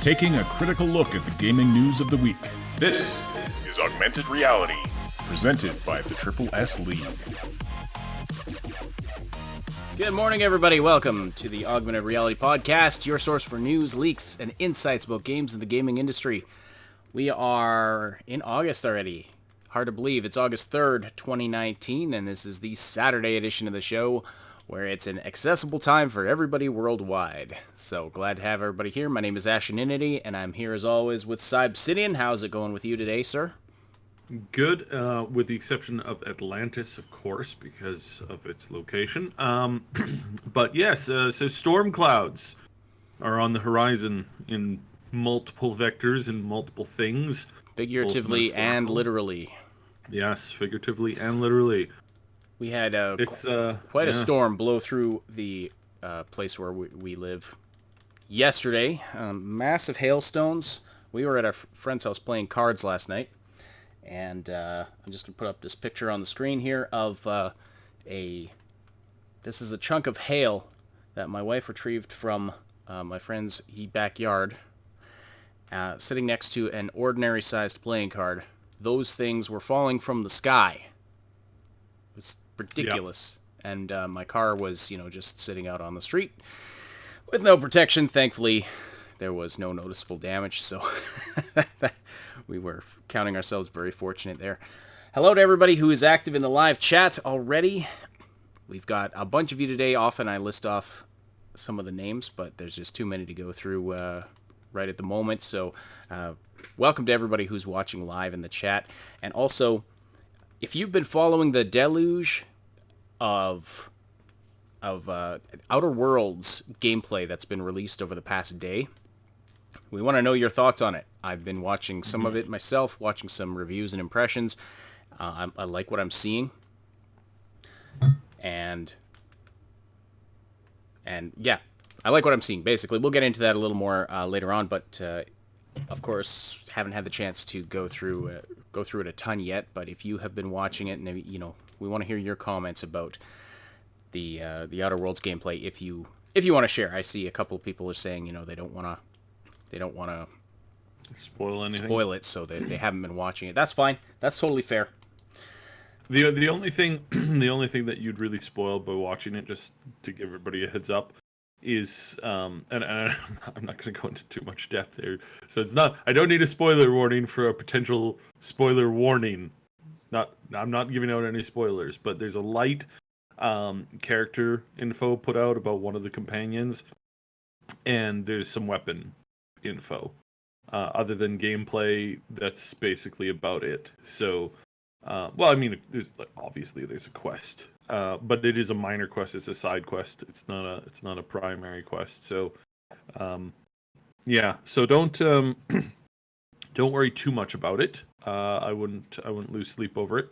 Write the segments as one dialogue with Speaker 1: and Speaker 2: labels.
Speaker 1: taking a critical look at the gaming news of the week. This is Augmented Reality, presented by the Triple S League.
Speaker 2: Good morning, everybody. Welcome to the Augmented Reality Podcast, your source for news, leaks, and insights about games in the gaming industry. We are in August already. Hard to believe. It's August 3rd, 2019, and this is the Saturday edition of the show, where it's an accessible time for everybody worldwide. So glad to have everybody here. My name is Asheninity, and I'm here as always with Cyberpunk. How's it going with you today, sir?
Speaker 3: Good, with the exception of Atlantis, of course, because of its location. But yes, so storm clouds are on the horizon in multiple vectors and multiple things.
Speaker 2: Figuratively and literally.
Speaker 3: Yes, figuratively and literally.
Speaker 2: We had quite a storm blow through the place where we live yesterday. Massive hailstones. We were at our friend's house playing cards last night. And I'm just going to put up this picture on the screen here of this is a chunk of hail that my wife retrieved from my friend's backyard, sitting next to an ordinary-sized playing card. Those things were falling from the sky. It was ridiculous. Yep. And my car was, just sitting out on the street with no protection. Thankfully, there was no noticeable damage, so we were counting ourselves very fortunate there. Hello to everybody who is active in the live chat already. We've got a bunch of you today. Often I list off some of the names, but there's just too many to go through right at the moment. So welcome to everybody who's watching live in the chat. And also, if you've been following the deluge of Outer Worlds gameplay that's been released over the past day, we want to know your thoughts on it. I've been watching some of it myself, watching some reviews and impressions. I like what I'm seeing. And yeah, I like what I'm seeing, basically. We'll get into that a little more later on, but of course, haven't had the chance to go through it a ton yet. But if you have been watching it, and we want to hear your comments about the Outer Worlds gameplay. If you want to share, I see a couple of people are saying they don't want to
Speaker 3: spoil anything.
Speaker 2: Spoil it, so they haven't been watching it. That's fine. That's totally fair.
Speaker 3: The only thing that you'd really spoil by watching it, just to give everybody a heads up, is and I'm not going to go into too much depth there. So I don't need a spoiler warning for a potential spoiler warning. I'm not giving out any spoilers, but there's a light character info put out about one of the companions, and there's some weapon info. Other than gameplay, that's basically about it. So, there's obviously there's a quest, but it is a minor quest. It's a side quest. It's not a primary quest. So, yeah. So don't don't worry too much about it. I wouldn't lose sleep over it.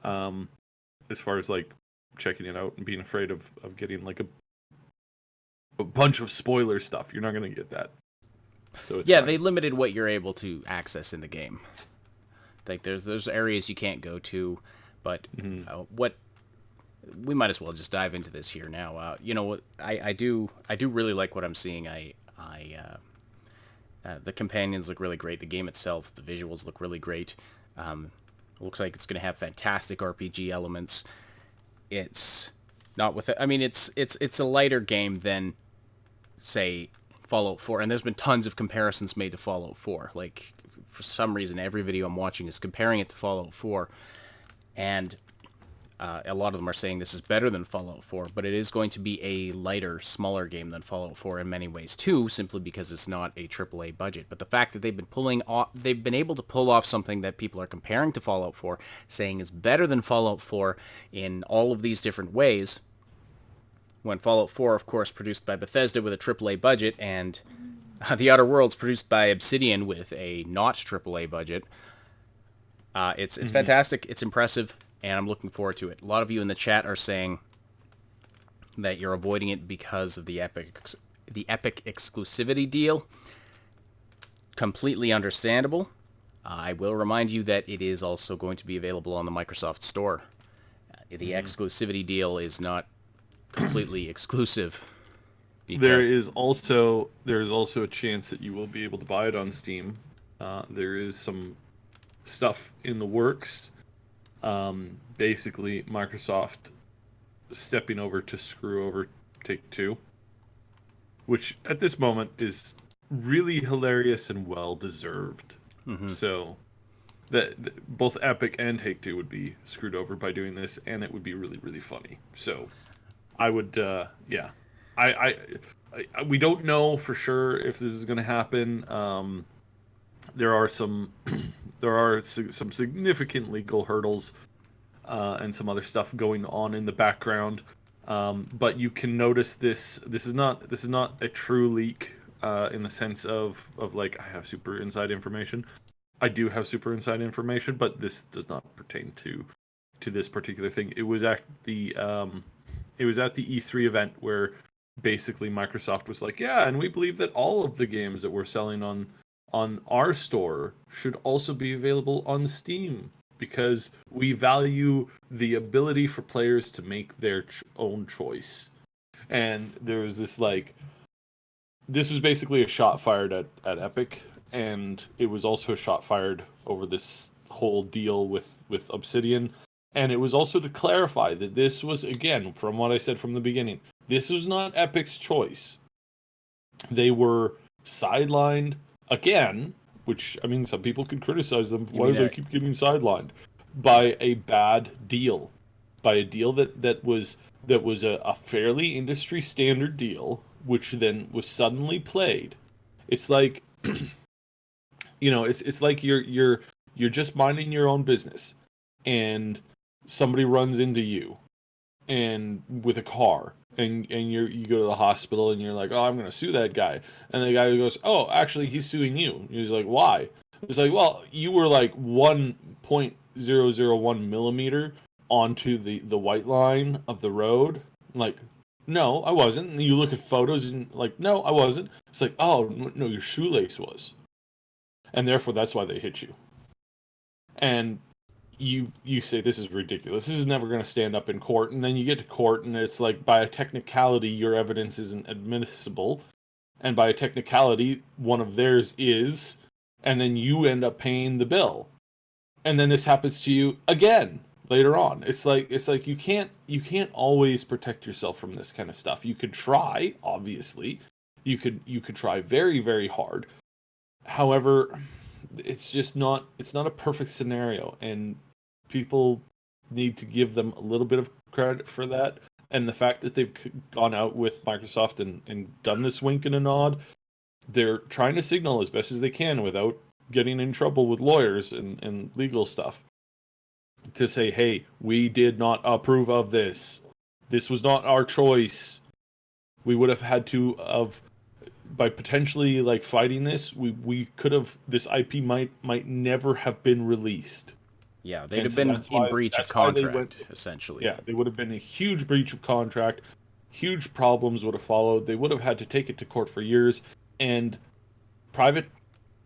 Speaker 3: As far as checking it out and being afraid of getting a bunch of spoiler stuff, you're not gonna get that. So it's fine.
Speaker 2: They limited what you're able to access in the game. There's areas you can't go to, but what we might as well just dive into this here now. I do really like what I'm seeing. The companions look really great. The game itself, the visuals look really great. Looks like it's going to have fantastic RPG elements. It's not with it. I mean, it's a lighter game than, say, Fallout 4, and there's been tons of comparisons made to Fallout 4. For some reason, every video I'm watching is comparing it to Fallout 4, and a lot of them are saying this is better than Fallout 4, but it is going to be a lighter, smaller game than Fallout 4 in many ways too, simply because it's not a AAA budget. But the fact that they've been able to pull off something that people are comparing to Fallout 4, saying is better than Fallout 4 in all of these different ways, when Fallout 4, of course, produced by Bethesda with a AAA budget, and The Outer Worlds produced by Obsidian with a not AAA budget. It's fantastic. It's impressive, and I'm looking forward to it. A lot of you in the chat are saying that you're avoiding it because of the Epic exclusivity deal. Completely understandable. I will remind you that it is also going to be available on the Microsoft Store. The exclusivity deal is not completely exclusive
Speaker 3: There
Speaker 2: Because
Speaker 3: is also a chance that you will be able to buy it on Steam. There is some stuff in the works. Basically, Microsoft stepping over to screw over Take-Two, which at this moment is really hilarious and well deserved. So that both Epic and Take-Two would be screwed over by doing this, and it would be really, really funny. So I would, yeah, I, we don't know for sure if this is going to happen. There are some some significant legal hurdles and some other stuff going on in the background. But you can notice this. This is not a true leak in the sense of like I have super inside information. I do have super inside information, but this does not pertain to this particular thing. It was at the E3 event where basically Microsoft was like, yeah, and we believe that all of the games that we're selling on our store should also be available on Steam because we value the ability for players to make their own choice. And there was this this was basically a shot fired at Epic, and it was also a shot fired over this whole deal with Obsidian. And it was also to clarify that this was, again, from what I said from the beginning, this was not Epic's choice. They were sidelined again, which, I mean, some people could criticize them. Why do they keep getting sidelined? By a bad deal. By a deal that was a fairly industry standard deal, which then was suddenly played. It's like, it's like you're just minding your own business, and somebody runs into you and with a car, and you go to the hospital and you're like, oh, I'm gonna sue that guy, and the guy goes, oh, actually he's suing you. He's like, why? It's like, well, you were like 1.001 millimeter onto the white line of the road. Like, no, I wasn't. And you look at photos and like, no, I wasn't. It's like, oh no, your shoelace was, and therefore that's why they hit you. And you say this is ridiculous. This is never going to stand up in court. And then you get to court and it's like, by a technicality, your evidence isn't admissible. And by a technicality, one of theirs is, and then you end up paying the bill. And then this happens to you again later on. It's like you can't always protect yourself from this kind of stuff. You could try, obviously. You could try very, very hard. However, it's not a perfect scenario, and people need to give them a little bit of credit for that. And the fact that they've gone out with Microsoft and done this wink and a nod, they're trying to signal as best as they can without getting in trouble with lawyers and legal stuff, to say, hey, we did not approve of this. This was not our choice. We would have had to by potentially like fighting this, we could have, this IP might never have been released.
Speaker 2: Yeah, they'd have been in breach of contract, essentially.
Speaker 3: Yeah, they would have been a huge breach of contract. Huge problems would have followed. They would have had to take it to court for years. And Private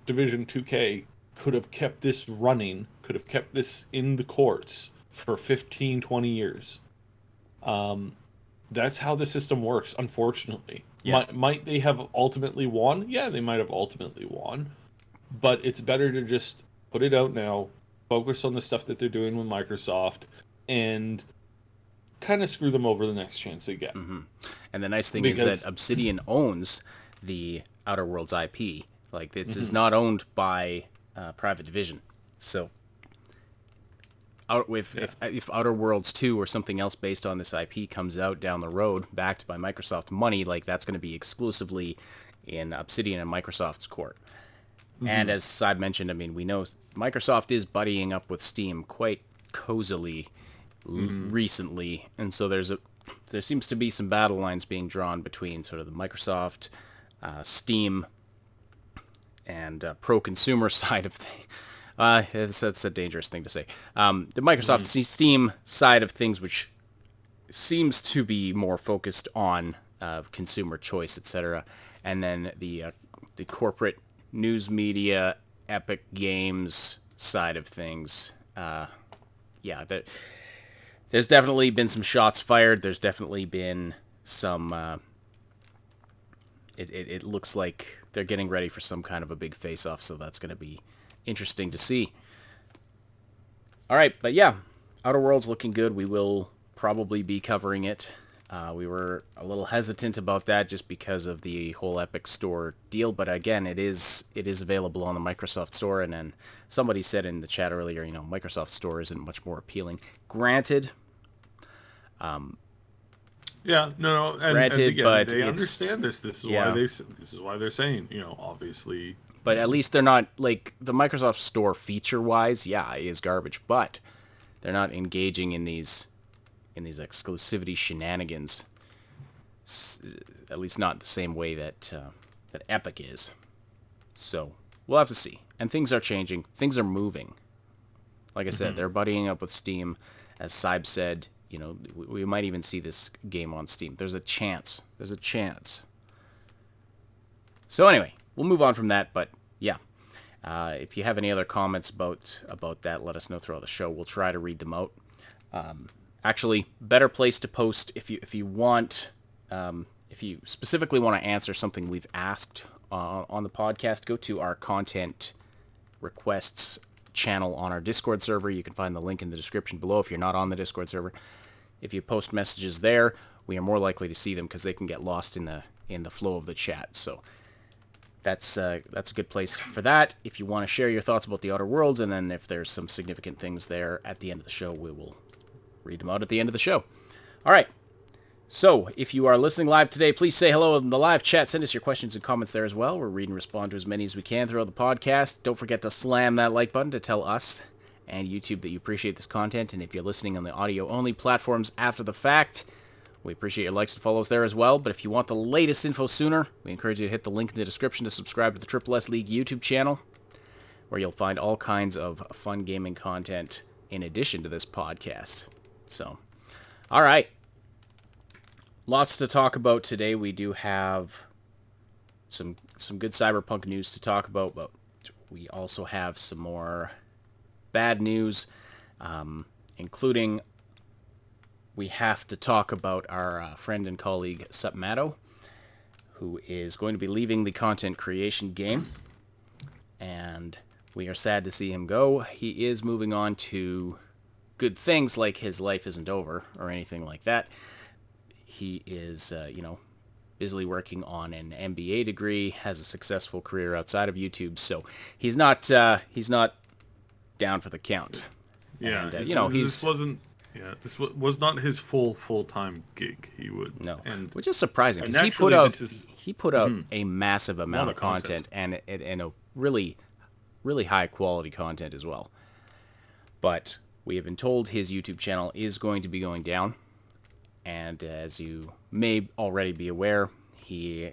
Speaker 3: Division 2K could have kept this running, could have kept this in the courts for 15, 20 years. That's how the system works, unfortunately. Yeah. Might they have ultimately won? Yeah, they might have ultimately won. But it's better to just put it out now, focus on the stuff that they're doing with Microsoft, and kind of screw them over the next chance they get.
Speaker 2: Mm-hmm. And the nice thing is that Obsidian owns the Outer Worlds IP. Like, this is not owned by Private Division. So, if Outer Worlds 2 or something else based on this IP comes out down the road, backed by Microsoft money, like, that's going to be exclusively in Obsidian and Microsoft's court. And as Saad mentioned, I mean, we know Microsoft is buddying up with Steam quite cozily recently, and so there seems to be some battle lines being drawn between sort of the Microsoft, Steam, and pro-consumer side of things. That's a dangerous thing to say. The Microsoft Steam side of things, which seems to be more focused on consumer choice, etc., and then the corporate news media, Epic Games side of things. There's definitely been some shots fired. There's definitely been some it looks like they're getting ready for some kind of a big face-off, so that's going to be interesting to see. All right, but yeah, Outer Worlds looking good. We will probably be covering it. We were a little hesitant about that just because of the whole Epic Store deal, but again, it is available on the Microsoft Store, and then somebody said in the chat earlier, Microsoft Store isn't much more appealing. Granted,
Speaker 3: yeah, no, and
Speaker 2: granted,
Speaker 3: again,
Speaker 2: but
Speaker 3: they
Speaker 2: it's,
Speaker 3: understand this. This is
Speaker 2: yeah.
Speaker 3: why this is why they're saying, obviously.
Speaker 2: But at least they're not, like, the Microsoft Store feature-wise, yeah, it is garbage, but they're not engaging in these exclusivity shenanigans, at least not the same way that Epic is. So we'll have to see. And things are changing. Things are moving. Like I said, they're buddying up with Steam. As Cyb said, we might even see this game on Steam. There's a chance. There's a chance. So anyway, we'll move on from that. But yeah, if you have any other comments about that, let us know throughout the show. We'll try to read them out. Actually, better place to post if you want, if you specifically want to answer something we've asked on the podcast, go to our content requests channel on our Discord server. You can find the link in the description below if you're not on the Discord server. If you post messages there, we are more likely to see them because they can get lost in the flow of the chat. So that's a good place for that. If you want to share your thoughts about the Outer Worlds, and then if there's some significant things there at the end of the show, we will read them out at the end of the show. All right. So, if you are listening live today, please say hello in the live chat. Send us your questions and comments there as well. We'll read and respond to as many as we can throughout the podcast. Don't forget to slam that like button to tell us and YouTube that you appreciate this content. And if you're listening on the audio-only platforms after the fact, we appreciate your likes and follows there as well. But if you want the latest info sooner, we encourage you to hit the link in the description to subscribe to the Triple S League YouTube channel, where you'll find all kinds of fun gaming content in addition to this podcast. So, all right. Lots to talk about today. We do have some good Cyberpunk news to talk about, but we also have some more bad news, including we have to talk about our friend and colleague SupMatto, who is going to be leaving the content creation game, and we are sad to see him go. He is moving on to good things, like his life isn't over or anything like that. He is, busily working on an MBA degree, has a successful career outside of YouTube, so he's not down for the count.
Speaker 3: Yeah,
Speaker 2: and,
Speaker 3: this was not his full-time gig. He would
Speaker 2: which is surprising because he put out a massive amount of content and a really, really high quality content as well. But we have been told his YouTube channel is going to be going down. And as you may already be aware, he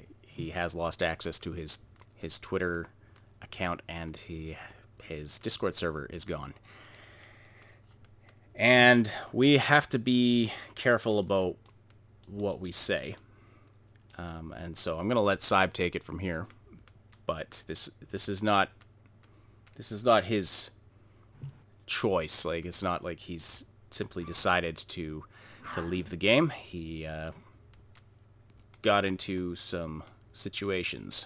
Speaker 2: has lost access to his Twitter account, and his Discord server is gone. And we have to be careful about what we say. And so I'm going to let Cyb take it from here. But this is not his choice. Like, it's not like he's simply decided to leave the game. He got into some situations.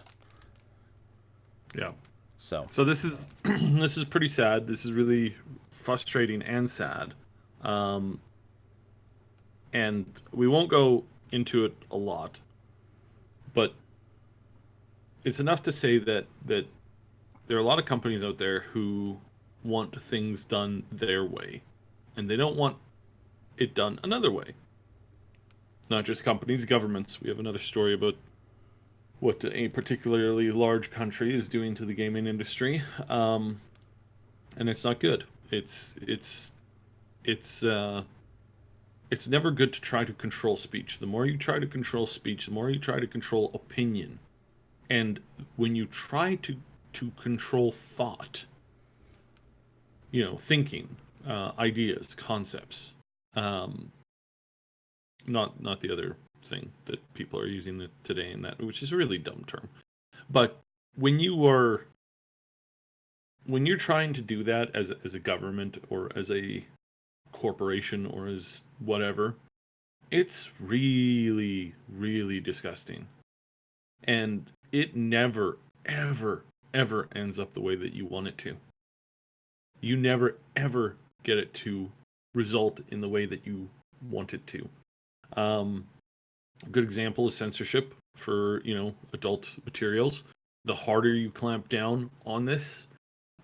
Speaker 3: Yeah.
Speaker 2: So
Speaker 3: this is this is pretty sad. This is really frustrating and sad. And we won't go into it a lot, but it's enough to say that there are a lot of companies out there who want things done their way, and they don't want it done another way. Not just companies, governments. We have another story about what a particularly large country is doing to the gaming industry, and it's not good. It's never good to try to control speech. The more you try to control speech, the more you try to control opinion, and when you try to control thought, thinking, ideas, concepts. Not the other thing that people are using today, in that, which is a really dumb term. But when you're trying to do that as a government or as a corporation or as whatever, it's really, really disgusting. and it never, ever, ever ends up the way that you want it to. You never, ever get it to result in the way that you want it to. A good example is censorship for, adult materials. The harder you clamp down on this,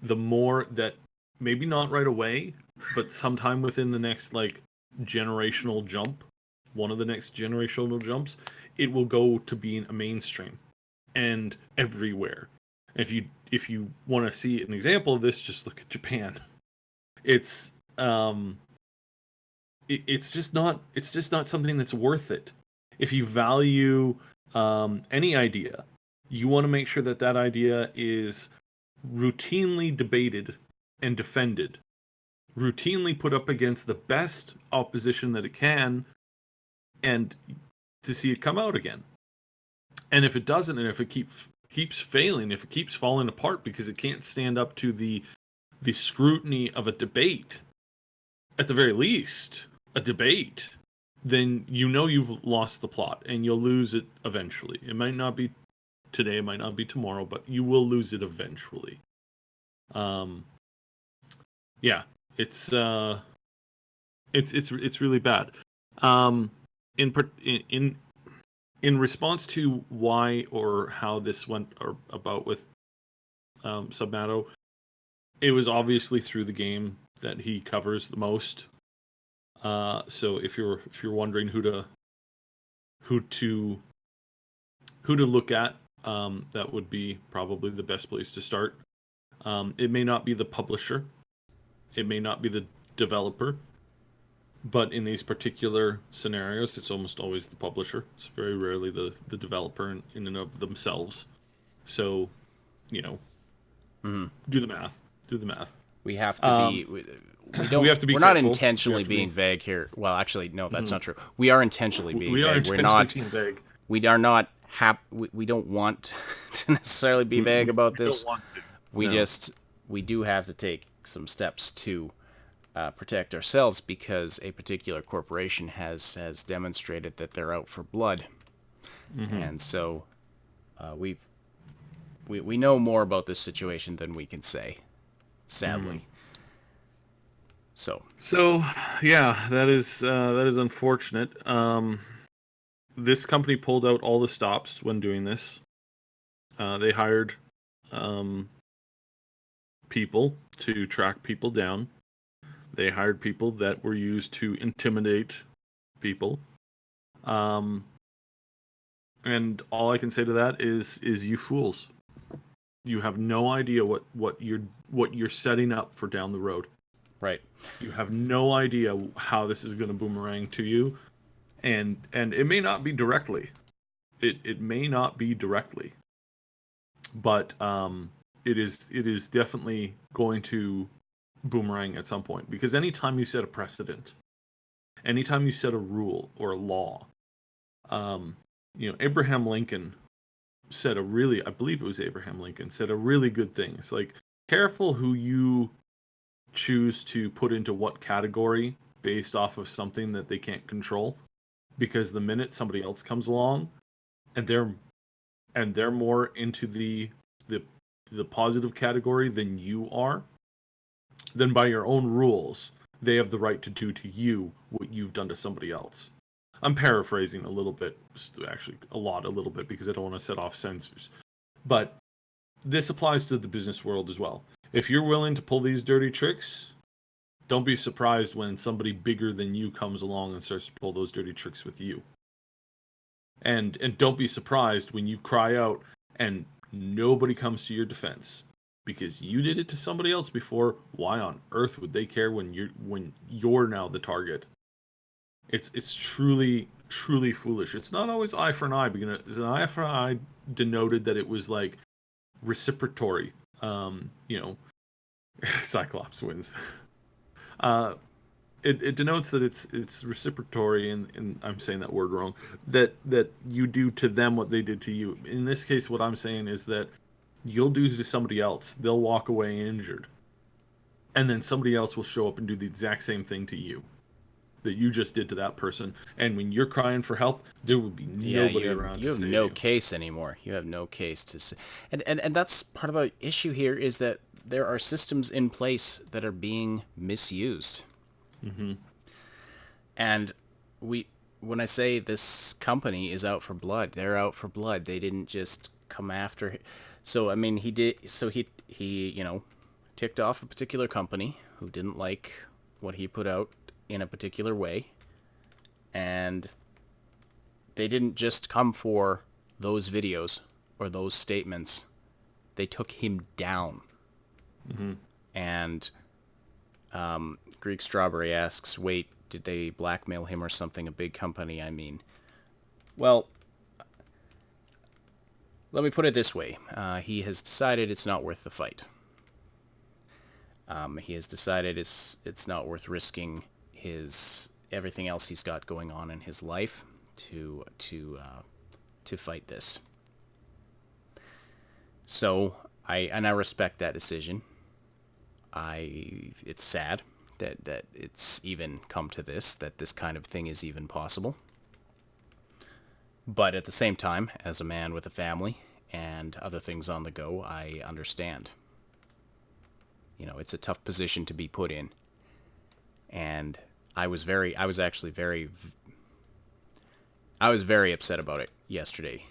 Speaker 3: the more that, maybe not right away, but sometime within the next generational jump, one of the next generational jumps, it will go to being a mainstream and everywhere. If you want to see an example of this, just look at Japan. It's it's just not something that's worth it. If you value any idea, you want to make sure that idea is routinely debated and defended, routinely put up against the best opposition that it can, and to see it come out again. And if it doesn't, and if it keeps failing, if it keeps falling apart because it can't stand up to the scrutiny of a debate, at the very least, a debate, then you've lost the plot, and you'll lose it eventually. It might not be today, it might not be tomorrow, but you will lose it eventually. Yeah, it's really bad. In response to why or how this went about with SupMatto, it was obviously through the game that he covers the most. So if you're wondering who to look at, that would be probably the best place to start. It may not be the publisher, it may not be the developer, but in these particular scenarios, it's almost always the publisher. It's very rarely the developer in and of themselves. So, do the math. Do the math.
Speaker 2: We have to be. We don't.
Speaker 3: We have to be
Speaker 2: We're not
Speaker 3: careful.
Speaker 2: intentionally being vague here. Well, actually, no, that's not true. We are intentionally being vague. We're not.
Speaker 3: Being vague.
Speaker 2: We are not we don't want to necessarily be vague about this.
Speaker 3: Don't want to.
Speaker 2: We do have to take some steps to protect ourselves, because a particular corporation has demonstrated that they're out for blood, and so we know more about this situation than we can say, sadly. So
Speaker 3: yeah, that is unfortunate. This company pulled out all the stops when doing this. They hired people to track people down. They hired people that were used to intimidate people. And all I can say to that is you fools. You have no idea what you're setting up for down the road.
Speaker 2: right.
Speaker 3: You have no idea how this is going to boomerang to you, and it may not be directly. It may not be directly, but it is definitely going to boomerang at some point, because anytime you set a precedent, anytime you set a rule or a law, Abraham Lincoln said I believe it was Abraham Lincoln said a really good thing. It's like, careful who you choose to put into what category based off of something that they can't control, because the minute somebody else comes along and they're more into the positive category than you are, then by your own rules, they have the right to do to you what you've done to somebody else. I'm paraphrasing a little bit, actually a little bit, because I don't want to set off censors. But this applies to the business world as well. If you're willing to pull these dirty tricks, don't be surprised when somebody bigger than you comes along and starts to pull those dirty tricks with you. And don't be surprised when you cry out and nobody comes to your defense, because you did it to somebody else before. Why on earth would they care when you're now the target? It's truly foolish. It's not always eye for an eye, because an eye for an eye denoted that it was like reciprocatory. Cyclops wins. It denotes that it's reciprocatory, and I'm saying that word wrong, that you do to them what they did to you. In this case, what I'm saying is that you'll do to somebody else, they'll walk away injured, and then somebody else will show up and do the exact same thing to you. that you just did to that person. And when you're crying for help, there will be nobody around
Speaker 2: you
Speaker 3: to
Speaker 2: have
Speaker 3: save
Speaker 2: no
Speaker 3: you.
Speaker 2: case anymore. You have no case to say. And that's part of the issue here, is that there are systems in place that are being misused.
Speaker 3: Mm-hmm.
Speaker 2: And when I say this company is out for blood, they're out for blood. They didn't just come after. So I mean, he did. So he ticked off a particular company who didn't like what he put out in a particular way, and they didn't just come for those videos or those statements. They took him down.
Speaker 3: Mm-hmm.
Speaker 2: And Greek Strawberry asks, wait, did they blackmail him or something? A big company, I mean. Well, let me put it this way. He has decided it's not worth the fight. He has decided it's not worth risking everything else he's got going on in his life to fight this. So I respect that decision. It's sad that it's even come to this, that this kind of thing is even possible. But at the same time, as a man with a family and other things on the go, I understand. It's a tough position to be put in. And I was very upset about it yesterday.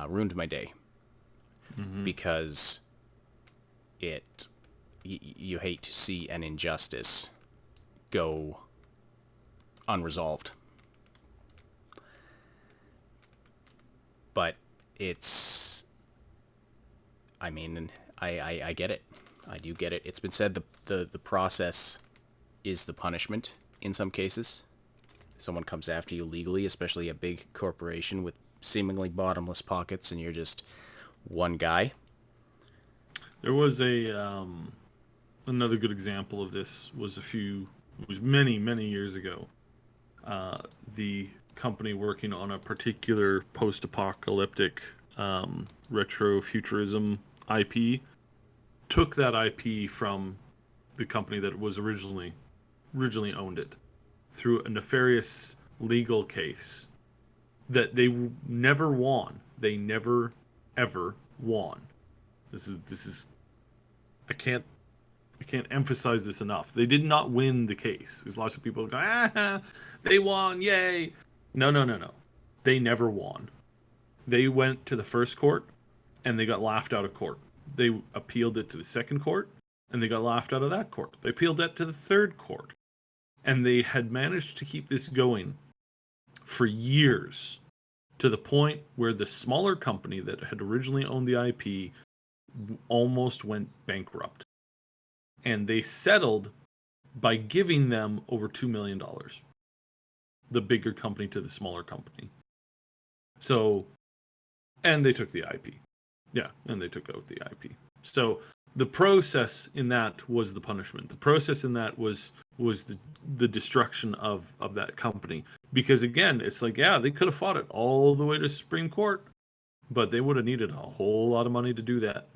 Speaker 2: Ruined my day. Mm-hmm. Because you hate to see an injustice go unresolved. But I get it. I do get it. It's been said the process is the punishment in some cases. Someone comes after you legally, especially a big corporation with seemingly bottomless pockets, and you're just one guy.
Speaker 3: There was another good example of this was many years ago. The company working on a particular post-apocalyptic retrofuturism IP took that IP from the company that was originally owned it through a nefarious legal case that they never won. They never ever won. This is I can't emphasize this enough. They did not win the case. There's lots of people go, they won, yay. No. They never won. They went to the first court and they got laughed out of court. They appealed it to the second court and they got laughed out of that court. They appealed that to the third court. And they had managed to keep this going for years, to the point where the smaller company that had originally owned the IP almost went bankrupt. And they settled by giving them over $2 million. The bigger company to the smaller company. So, and they took the IP. Yeah, and they took out the IP. So the process in that was the punishment. The process in that was the destruction of that company. Because again, it's like, yeah, they could have fought it all the way to Supreme Court, but they would have needed a whole lot of money to do that.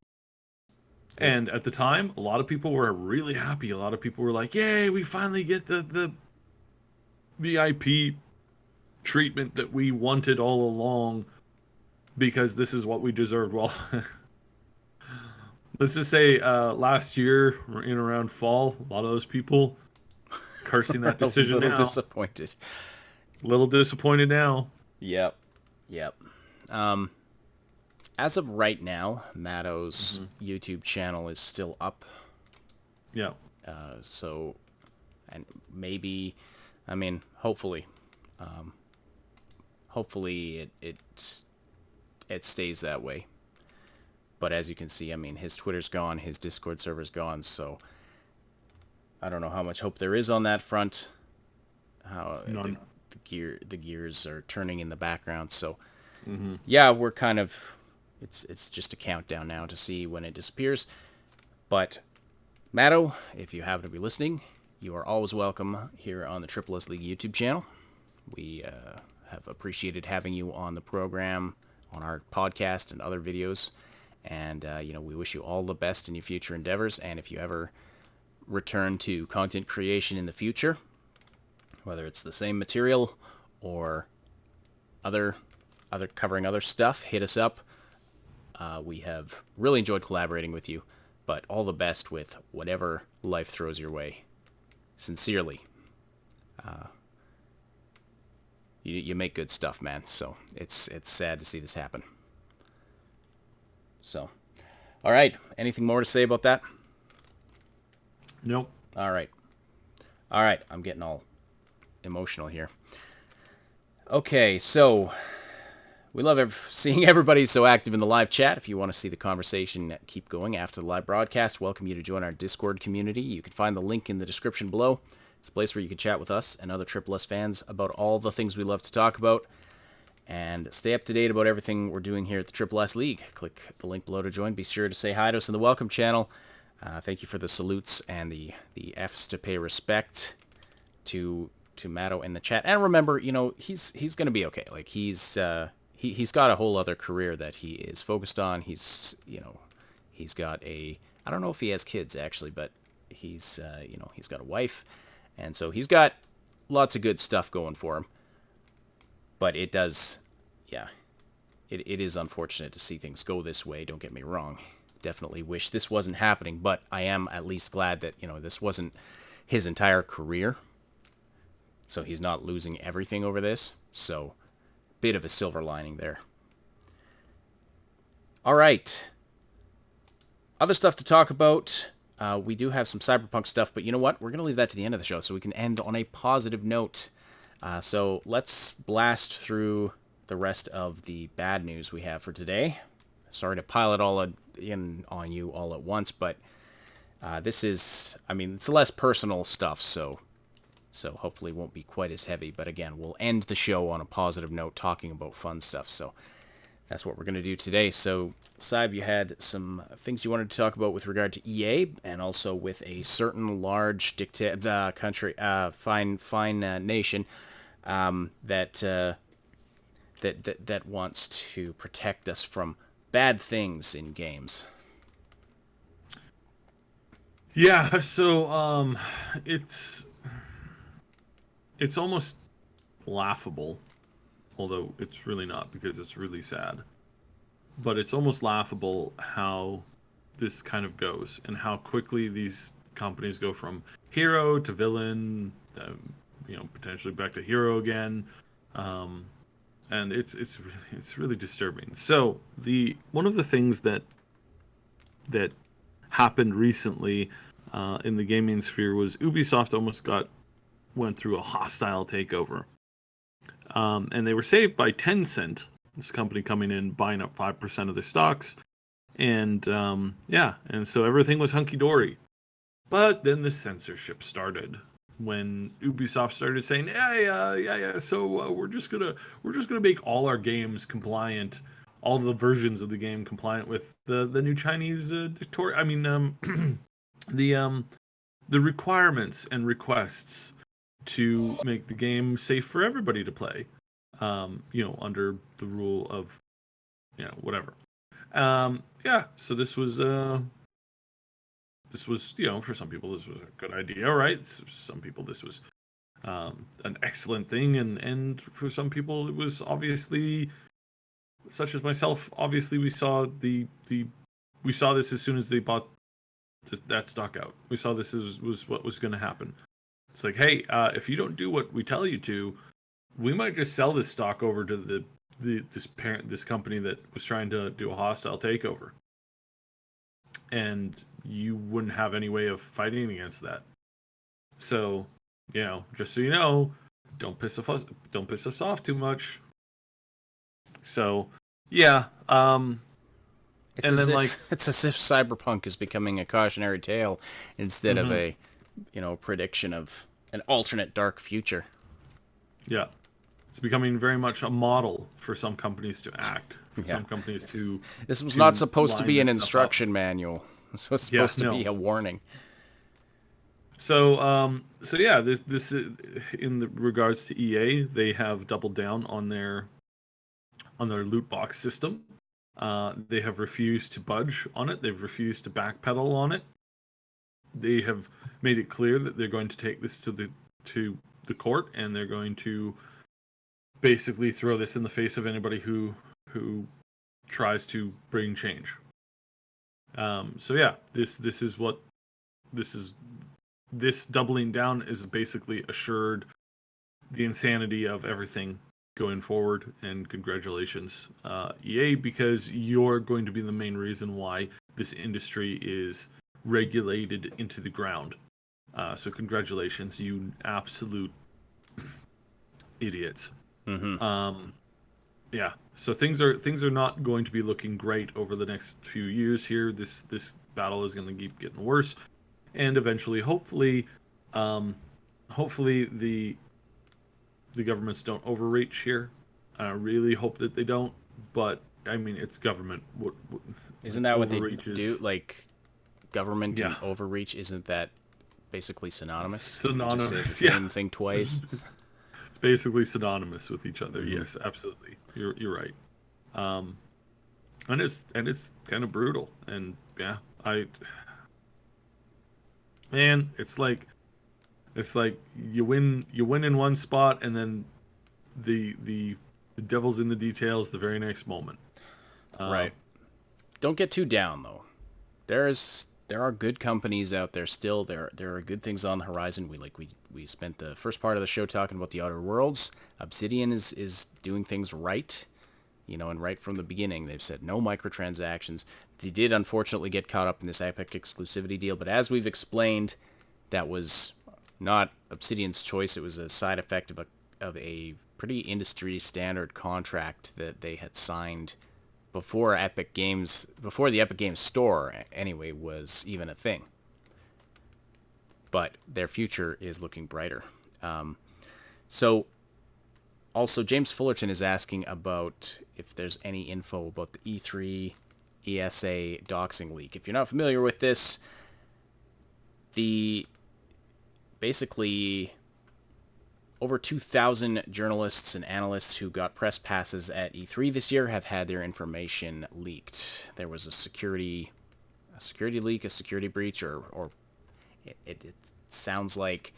Speaker 3: And at the time, a lot of people were really happy. A lot of people were like, yay, we finally get the IP treatment that we wanted all along, because this is what we deserved. Well, let's just say last year, in around fall, a lot of those people cursing that decision now.
Speaker 2: Disappointed.
Speaker 3: A little disappointed now.
Speaker 2: Yep. As of right now, Matto's YouTube channel is still up.
Speaker 3: Yeah.
Speaker 2: So, and maybe, I mean, hopefully it stays that way. But as you can see, I mean, his Twitter's gone, his Discord server's gone, so I don't know how much hope there is on that front. How
Speaker 3: None.
Speaker 2: The gears are turning in the background, so yeah, we're kind of, it's just a countdown now to see when it disappears. But Matto, if you happen to be listening, you are always welcome here on the Triple S League YouTube channel. We have appreciated having you on the program, on our podcast and other videos. And, we wish you all the best in your future endeavors. And if you ever return to content creation in the future, whether it's the same material or other covering other stuff, hit us up. We have really enjoyed collaborating with you, but all the best with whatever life throws your way. Sincerely. You make good stuff, man. So it's sad to see this happen. So, all right. Anything more to say about that?
Speaker 3: Nope.
Speaker 2: All right. I'm getting all emotional here. Okay, so we love seeing everybody so active in the live chat. If you want to see the conversation keep going after the live broadcast, welcome you to join our Discord community. You can find the link in the description below. It's a place where you can chat with us and other Triple S fans about all the things we love to talk about and stay up to date about everything we're doing here at the Triple S League. Click the link below to join. Be sure to say hi to us in the welcome channel. Thank you for the salutes and the Fs to pay respect to Matto in the chat. And remember, he's going to be okay. Like he's got a whole other career that he is focused on. He's got I don't know if he has kids actually, but he's got a wife. And so he's got lots of good stuff going for him. But it does, it is unfortunate to see things go this way. Don't get me wrong. Definitely wish this wasn't happening, but I am at least glad that, this wasn't his entire career. So he's not losing everything over this. So, bit of a silver lining there. All right. Other stuff to talk about. We do have some Cyberpunk stuff, but you know what? We're going to leave that to the end of the show so we can end on a positive note. So let's blast through the rest of the bad news we have for today. Sorry to pile it all in on you all at once, but this is, it's less personal stuff, so hopefully it won't be quite as heavy. But again, we'll end the show on a positive note talking about fun stuff. So that's what we're going to do today. So, Cyb, you had some things you wanted to talk about with regard to EA and also with a certain large country, fine nation that wants to protect us from bad things in games.
Speaker 3: Yeah, so it's almost laughable, although it's really not because it's really sad. But it's almost laughable how this kind of goes and how quickly these companies go from hero to villain, potentially back to hero again. And it's really disturbing. So one of the things that happened recently in the gaming sphere was Ubisoft almost went through a hostile takeover, and they were saved by Tencent, this company coming in buying up 5% of their stocks, and so everything was hunky dory. But then the censorship started when Ubisoft started saying, so we're just gonna make all our games compliant, all the versions of the game compliant with the new Chinese the requirements and requests to make the game safe for everybody to play, under the rule of, whatever. So this was, for some people, this was a good idea, right? Some people, this was an excellent thing, and for some people, it was obviously, such as myself, obviously we saw we saw this as soon as they bought that stock out. We saw this was what was going to happen. It's like, hey, if you don't do what we tell you to, we might just sell this stock over to this company that was trying to do a hostile takeover, and you wouldn't have any way of fighting against that. So, just so you know, don't piss us off too much. So, yeah.
Speaker 2: It's as if Cyberpunk is becoming a cautionary tale instead of a, prediction of an alternate dark future.
Speaker 3: Yeah. It's becoming very much a model for some companies to act, for some companies to...
Speaker 2: This was not supposed to be an instruction manual. This was supposed to be a warning.
Speaker 3: So, this in the regards to EA, they have doubled down on their loot box system. They have refused to budge on it. They've refused to backpedal on it. They have made it clear that they're going to take this to the court, and they're going to basically throw this in the face of anybody who tries to bring change. So yeah, this doubling down is basically assured the insanity of everything going forward. And congratulations, EA, because you're going to be the main reason why this industry is regulated into the ground. So congratulations, you absolute idiots.
Speaker 2: Mm-hmm.
Speaker 3: Yeah. So things are not going to be looking great over the next few years here. This battle is going to keep getting worse, and eventually, hopefully the governments don't overreach here. I really hope that they don't, but I mean, it's government.
Speaker 2: Isn't that what they
Speaker 3: overreach is-
Speaker 2: do? Like, government and
Speaker 3: Yeah.
Speaker 2: overreach, isn't that basically synonymous?
Speaker 3: Synonymous,
Speaker 2: You just say the same thing twice.
Speaker 3: It's basically synonymous with each other.
Speaker 2: Mm-hmm.
Speaker 3: Yes, absolutely. You're right. And it's kind of brutal. And yeah, it's like you win in one spot, and then the devil's in the details the very next moment.
Speaker 2: Right. Don't get too down, though. There are good companies out there still. There are good things on the horizon. We spent the first part of the show talking about the Outer Worlds. Obsidian is doing things right, and right from the beginning they've said no microtransactions. They did unfortunately get caught up in this Epic exclusivity deal, but as we've explained, that was not Obsidian's choice. It was a side effect of a pretty industry standard contract that they had signed before the Epic Games Store anyway was even a thing. But their future is looking brighter. So also James Fullerton is asking about if there's any info about the E3 ESA doxing leak. If you're not familiar with this, basically over 2,000 journalists and analysts who got press passes at E3 this year have had their information leaked. There was a security leak, a security breach, or it sounds like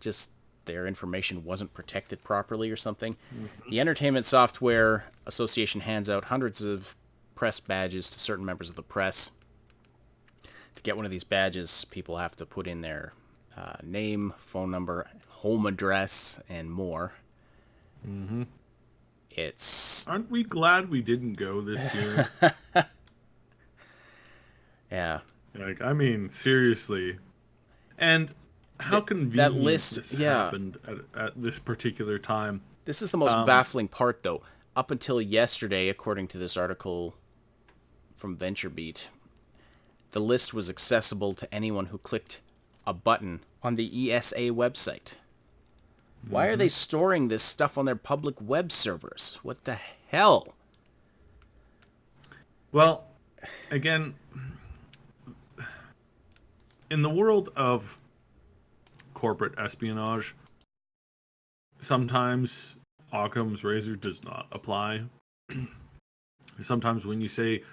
Speaker 2: just their information wasn't protected properly or something. Mm-hmm. The Entertainment Software Association hands out hundreds of press badges to certain members of the press. To get one of these badges, people have to put in their name, phone number, home address, and more.
Speaker 3: Mm-hmm.
Speaker 2: Aren't
Speaker 3: we glad we didn't go this year?
Speaker 2: Yeah.
Speaker 3: I mean, seriously. And how convenient
Speaker 2: that list
Speaker 3: this happened at this particular time.
Speaker 2: This is the most baffling part, though. Up until yesterday, according to this article from VentureBeat, the list was accessible to anyone who clicked a button on the ESA website. Mm-hmm. Why are they storing this stuff on their public web servers? What the hell?
Speaker 3: Well, again, in the world of corporate espionage, sometimes Occam's razor does not apply. Sometimes when you say,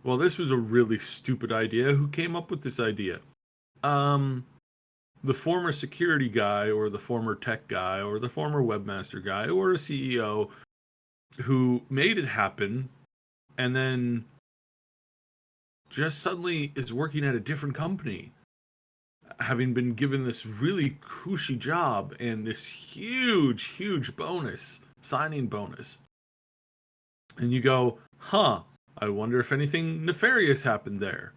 Speaker 3: well, this was a really stupid idea, who came up with this idea? The former security guy, or the former tech guy, or the former webmaster guy, or a CEO who made it happen and then just suddenly is working at a different company, having been given this really cushy job and this huge bonus, signing bonus. And you go, I wonder if anything nefarious happened there.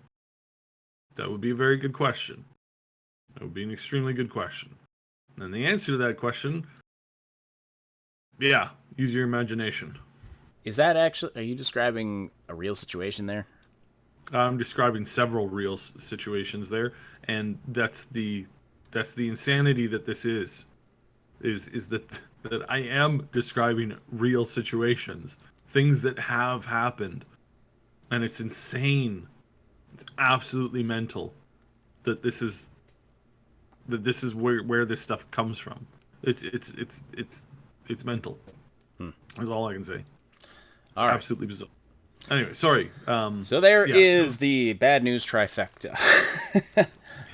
Speaker 3: That would be a very good question. That would be an extremely good question. And the answer to that question, use your imagination.
Speaker 2: Is that actually, are you describing a real situation there?
Speaker 3: I'm describing several real situations there, and that's the insanity that this is that I am describing real situations, things that have happened, and it's insane. It's absolutely mental that this is where this stuff comes from. It's mental. That's all I can say.
Speaker 2: All right.
Speaker 3: Absolutely bizarre. Anyway, sorry.
Speaker 2: So there is the bad news trifecta.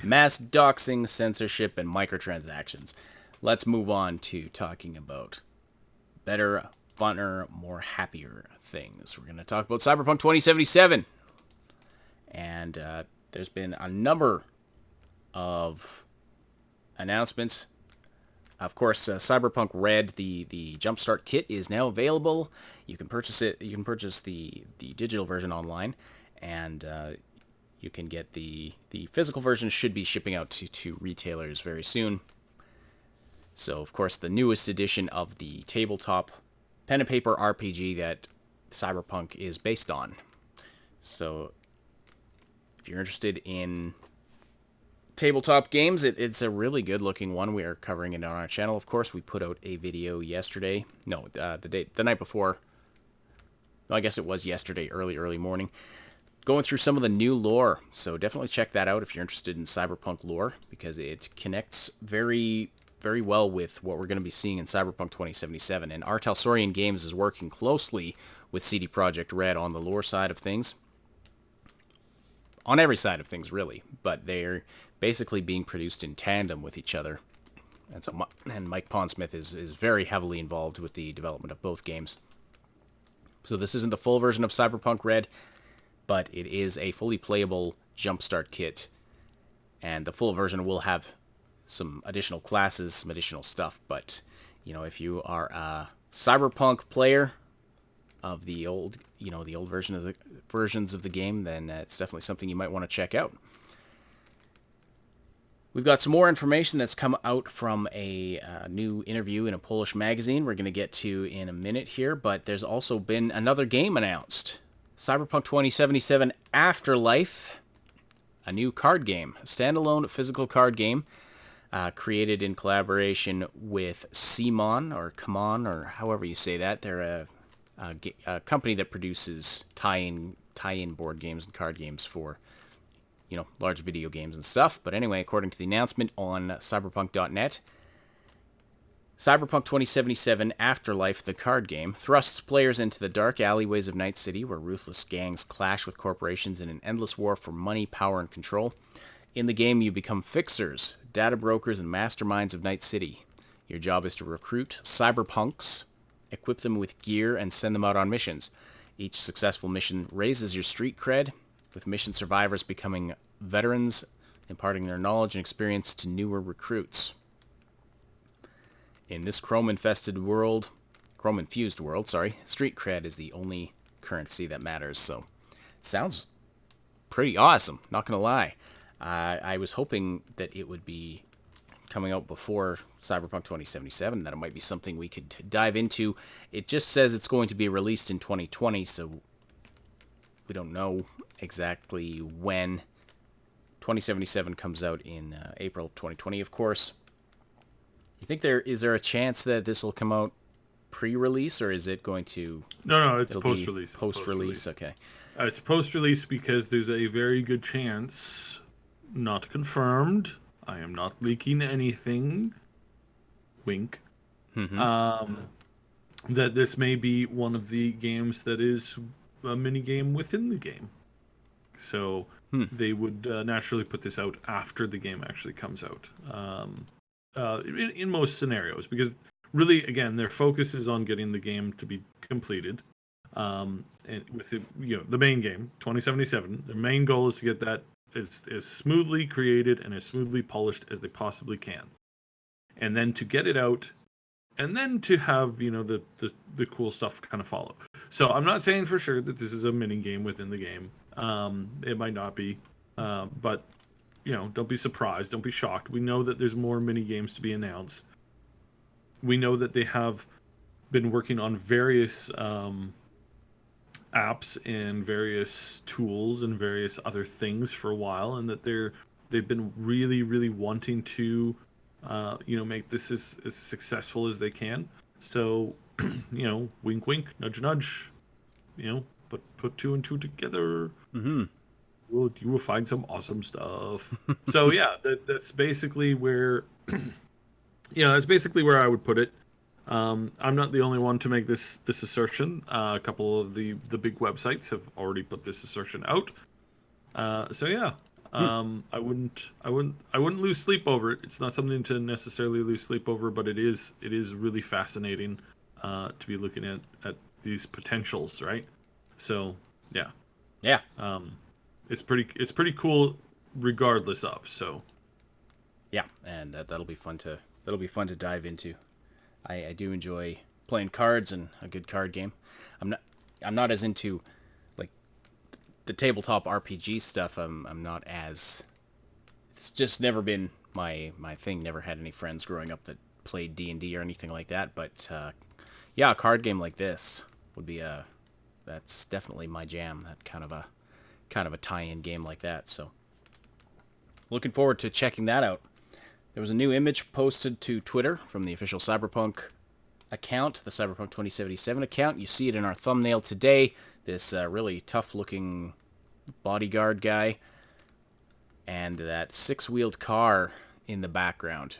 Speaker 2: Mass doxing, censorship, and microtransactions. let's move on to talking about better, funner, more happier things. We're going to talk about Cyberpunk 2077. And there's been a number of announcements. Of course, Cyberpunk Red, the Jumpstart kit, is now available. You can purchase it. You can purchase the digital version online, and you can get the physical version. Should be shipping out to retailers very soon. So, of course, the newest edition of the tabletop pen and paper RPG that Cyberpunk is based on. So, if you're interested in tabletop games, it's a really good looking one. We are covering it on our channel. Of course, we put out a video yesterday. No, the night before. I guess it was yesterday, early morning, going through some of the new lore. So definitely check that out if you're interested in Cyberpunk lore, because it connects very, very well with what we're going to be seeing in Cyberpunk 2077. And Artalsorian Games is working closely with CD Projekt Red on the lore side of things. On every side of things, really. But they're basically being produced in tandem with each other. And so, Mike Pondsmith is very heavily involved with the development of both games. So this isn't the full version of Cyberpunk Red, but it is a fully playable Jumpstart kit. And the full version will have some additional classes, some additional stuff. But, you know, if you are a Cyberpunk player of the old, the old versions of the game, then it's definitely something you might want to check out. We've got some more information that's come out from a new interview in a Polish magazine we're going to get to in a minute here, but there's also been another game announced. Cyberpunk 2077 Afterlife, a new card game, a standalone physical card game created in collaboration with CMON, or CMON, or however you say that. They're a company that produces tie-in board games and card games for, large video games and stuff. But anyway, according to the announcement on cyberpunk.net, Cyberpunk 2077 Afterlife, the card game, thrusts players into the dark alleyways of Night City, where ruthless gangs clash with corporations in an endless war for money, power, and control. In the game, you become fixers, data brokers, and masterminds of Night City. Your job is to recruit cyberpunks, equip them with gear, and send them out on missions. Each successful mission raises your street cred, with mission survivors becoming veterans, imparting their knowledge and experience to newer recruits. In this chrome-infused world, street cred is the only currency that matters. So, sounds pretty awesome, not gonna lie. I was hoping that it would be coming out before Cyberpunk 2077, that it might be something we could dive into. It just says it's going to be released in 2020, so we don't know exactly when. 2077 comes out in April of 2020, of course. You think is there a chance that this will come out pre-release, or is it going to...
Speaker 3: No, it's post-release.
Speaker 2: Post-release, okay.
Speaker 3: It's post-release because there's a very good chance, not confirmed, I am not leaking anything, wink, that this may be one of the games that is a mini-game within the game. So they would naturally put this out after the game actually comes out. In most scenarios, because really, again, their focus is on getting the game to be completed. And with the main game, 2077, their main goal is to get that as smoothly created and as smoothly polished as they possibly can, and then to get it out, and then to have the cool stuff kind of follow. So I'm not saying for sure that this is a mini game within the game. It might not be, but don't be surprised, don't be shocked. We know that there's more mini games to be announced. We know that they have been working on various apps and various tools and various other things for a while, and that they've been really, really wanting to make this as successful as they can. So wink wink, nudge nudge, but put two and two together. You will find some awesome stuff. So yeah, that's basically where that's basically where I would put it. I'm not the only one to make this assertion. A couple of the big websites have already put this assertion out. So yeah, I wouldn't lose sleep over it. It's not something to necessarily lose sleep over, but it is really fascinating to be looking at these potentials, right? So yeah,
Speaker 2: Yeah.
Speaker 3: it's pretty cool regardless of. So
Speaker 2: Yeah, and that'll be fun to dive into. I do enjoy playing cards and a good card game. I'm not I'm not as into like the tabletop RPG stuff. I'm not as it's just never been my thing. Never had any friends growing up that played D&D or anything like that. But yeah, a card game like this would be that's definitely my jam. That kind of a tie-in game like that. So looking forward to checking that out. There was a new image posted to Twitter from the official Cyberpunk account, the Cyberpunk 2077 account. You see it in our thumbnail today. This really tough-looking bodyguard guy and that six-wheeled car in the background.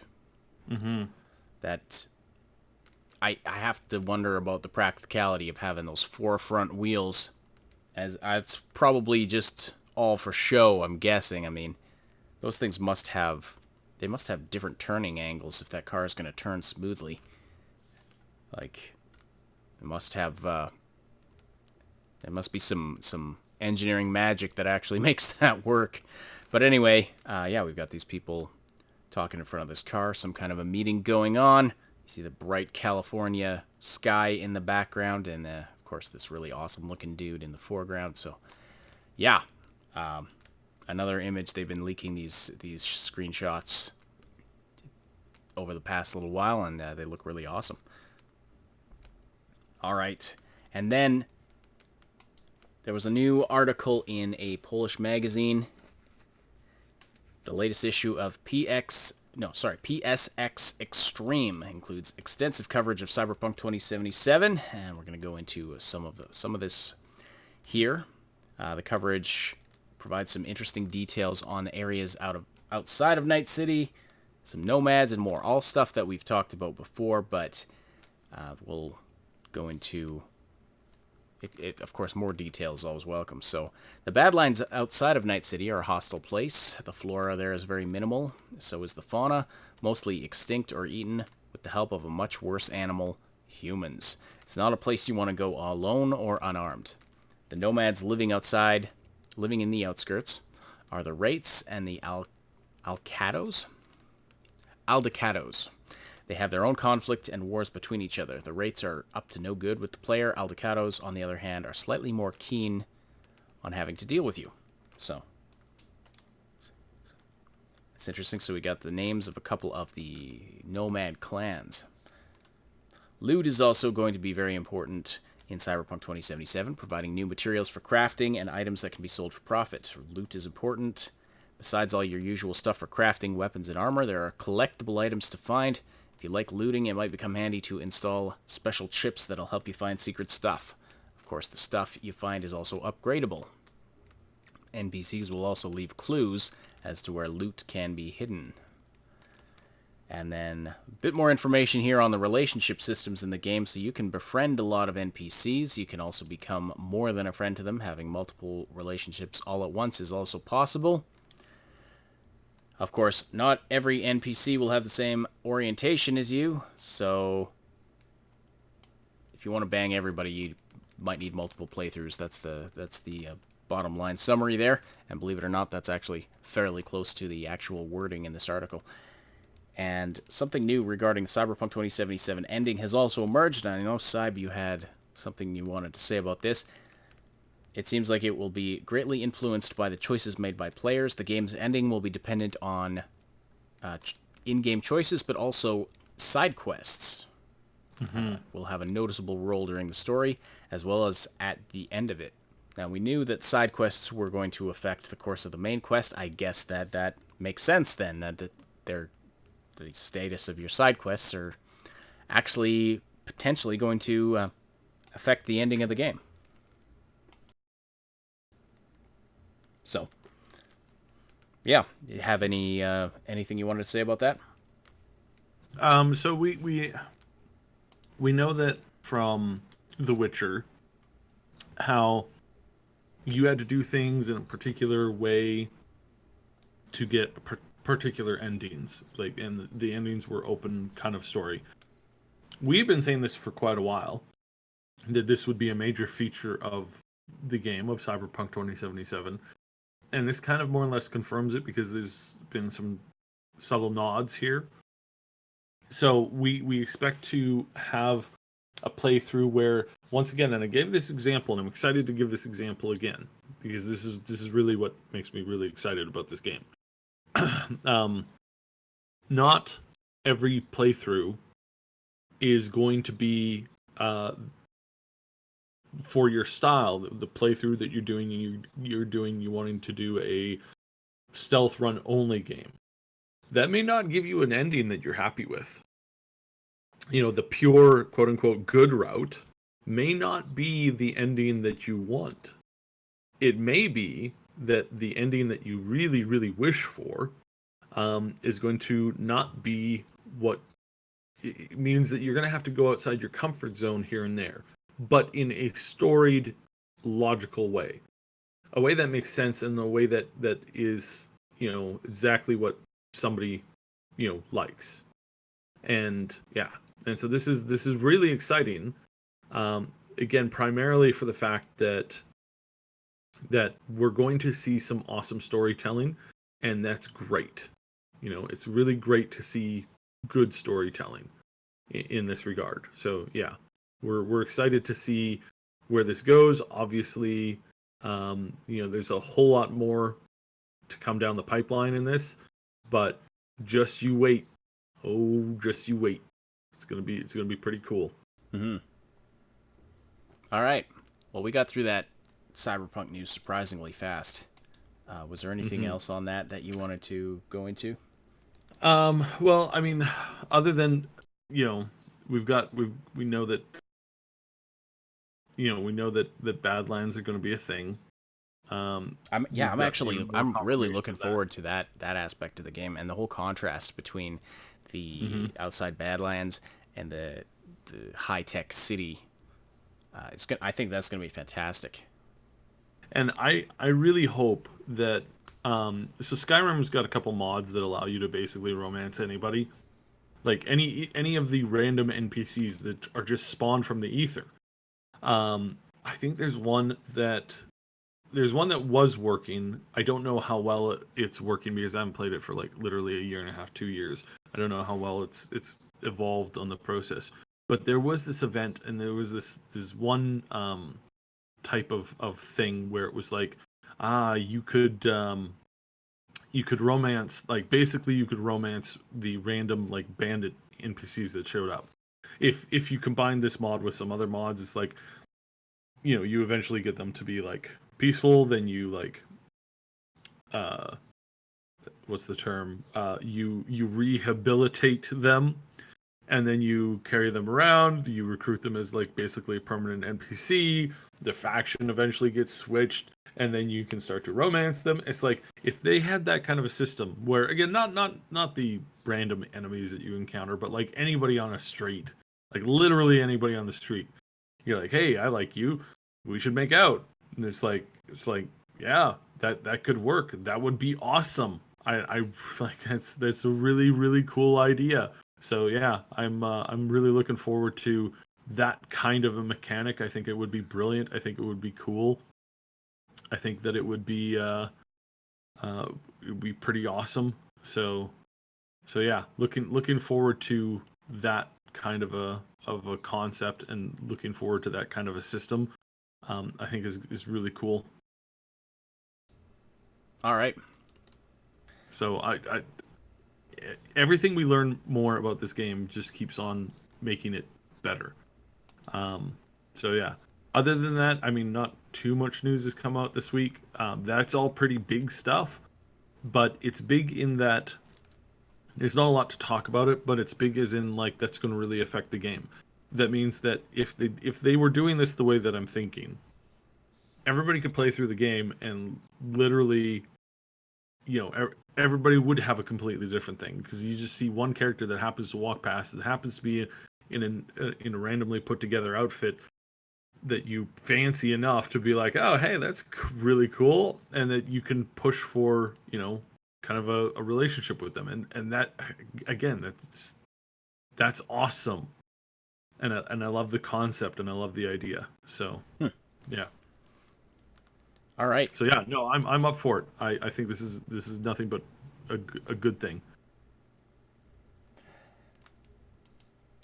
Speaker 3: mm-hmm.
Speaker 2: That I have to wonder about the practicality of having those four front wheels, as it's probably just all for show, I'm guessing. I mean, those things must have different turning angles if that car is going to turn smoothly. Like, it must have there must be some engineering magic that actually makes that work. But anyway, yeah, we've got these people talking in front of this car, some kind of a meeting going on. You see the bright California sky in the background, and of course this really awesome looking dude in the foreground. So yeah, another image. They've been leaking these screenshots over the past little while, and they look really awesome. All right, and then there was a new article in a Polish magazine. The latest issue of PSX Extreme includes extensive coverage of Cyberpunk 2077, and we're going to go into some of this here. The coverage provides some interesting details on areas outside of Night City, some nomads, and more. All stuff that we've talked about before, but we'll go into it. Of course, more details always welcome. So, the Badlands outside of Night City are a hostile place. The flora there is very minimal. So is the fauna, mostly extinct or eaten with the help of a much worse animal, humans. It's not a place you want to go alone or unarmed. The nomads living in the outskirts, are the Wraiths and the Aldecados. They have their own conflict and wars between each other. The Wraiths are up to no good with the player. Aldecados, on the other hand, are slightly more keen on having to deal with you. So, it's interesting. So we got the names of a couple of the nomad clans. Loot is also going to be very important in Cyberpunk 2077, providing new materials for crafting and items that can be sold for profit. Loot is important. Besides all your usual stuff for crafting, weapons, and armor, there are collectible items to find. If you like looting, it might become handy to install special chips that'll help you find secret stuff. Of course, the stuff you find is also upgradable. NPCs will also leave clues as to where loot can be hidden. And then a bit more information here on the relationship systems in the game, so you can befriend a lot of NPCs. You can also become more than a friend to them. Having multiple relationships all at once is also possible. Of course, not every NPC will have the same orientation as you, so if you want to bang everybody, you might need multiple playthroughs. That's the bottom line summary there, and believe it or not, that's actually fairly close to the actual wording in this article. And something new regarding the Cyberpunk 2077 ending has also emerged, and I know, Cyb, you had something you wanted to say about this. It seems like it will be greatly influenced by the choices made by players. The game's ending will be dependent on in-game choices, but also side quests will have a noticeable role during the story, as well as at the end of it. Now, we knew that side quests were going to affect the course of the main quest. I guess that makes sense then, that the status of your side quests are actually potentially going to affect the ending of the game. So, yeah, you have anything you wanted to say about that?
Speaker 3: So we know that from The Witcher how you had to do things in a particular way to get particular endings, like, and the endings were open kind of story. We've been saying this for quite a while, that this would be a major feature of the game of Cyberpunk 2077, and this kind of more or less confirms it because there's been some subtle nods here. So we expect to have a playthrough where, once again, and I gave this example, and I'm excited to give this example again because this is really what makes me really excited about this game. Not every playthrough is going to be for your style. The playthrough that you're wanting to do a stealth run only game. That may not give you an ending that you're happy with. The pure quote unquote good route may not be the ending that you want. It may be that the ending that you really, really wish for is going to not be what it means, that you're going to have to go outside your comfort zone here and there, but in a storied, logical way. A way that makes sense, and a way that is, exactly what somebody, likes. And yeah, and so this is really exciting. Again, primarily for the fact that we're going to see some awesome storytelling, and that's great. It's really great to see good storytelling in this regard. So yeah, we're excited to see where this goes. Obviously, there's a whole lot more to come down the pipeline in this, but just you wait. Oh, just you wait. It's gonna be pretty cool.
Speaker 2: Mm-hmm. All right. Well, we got through that Cyberpunk news surprisingly fast. Was there anything else on that you wanted to go into?
Speaker 3: Well, I mean, other than we know that that Badlands are going to be a thing.
Speaker 2: I'm really looking forward to that aspect of the game, and the whole contrast between the outside Badlands and the high tech city. I think that's going to be fantastic.
Speaker 3: And I really hope that so Skyrim's got a couple mods that allow you to basically romance anybody, like any of the random NPCs that are just spawned from the ether. I think there's one that was working. I don't know how well it's working because I haven't played it for like literally a year and a half, 2 years. I don't know how well it's evolved on the process. But there was this event, and there was this one type of thing where it was like, you could romance, like, basically you could romance the random like bandit NPCs that showed up. If you combine this mod with some other mods, it's like, you eventually get them to be like peaceful, then you like what's the term? You rehabilitate them, and then you carry them around. You recruit them as like basically a permanent NPC. The faction eventually gets switched, and then you can start to romance them. It's like, if they had that kind of a system where, again, not the random enemies that you encounter, but like anybody on a street, like literally anybody on the street. You're like, hey, I like you. We should make out. And it's like, yeah, that could work. That would be awesome. I like, that's a really, really cool idea. So yeah, I'm really looking forward to that kind of a mechanic. I think it would be brilliant. I think it would be cool. I think that it would be pretty awesome. So yeah, looking forward to that kind of a concept, and looking forward to that kind of a system. I think is really cool.
Speaker 2: All right.
Speaker 3: So I everything we learn more about this game just keeps on making it better. So yeah. Other than that, I mean, not too much news has come out this week. That's all pretty big stuff, but it's big in that there's not a lot to talk about it, but it's big as in like that's going to really affect the game. That means that if they were doing this the way that I'm thinking, everybody could play through the game and literally, everybody would have a completely different thing, because you just see one character that happens to walk past, that happens to be in a randomly put together outfit that you fancy enough to be like, oh, hey, that's really cool, and that you can push for, kind of a relationship with them, and that again, that's awesome, and I love the concept and I love the idea. So yeah.
Speaker 2: All right.
Speaker 3: So yeah, no, I'm up for it. I think this is nothing but a good thing.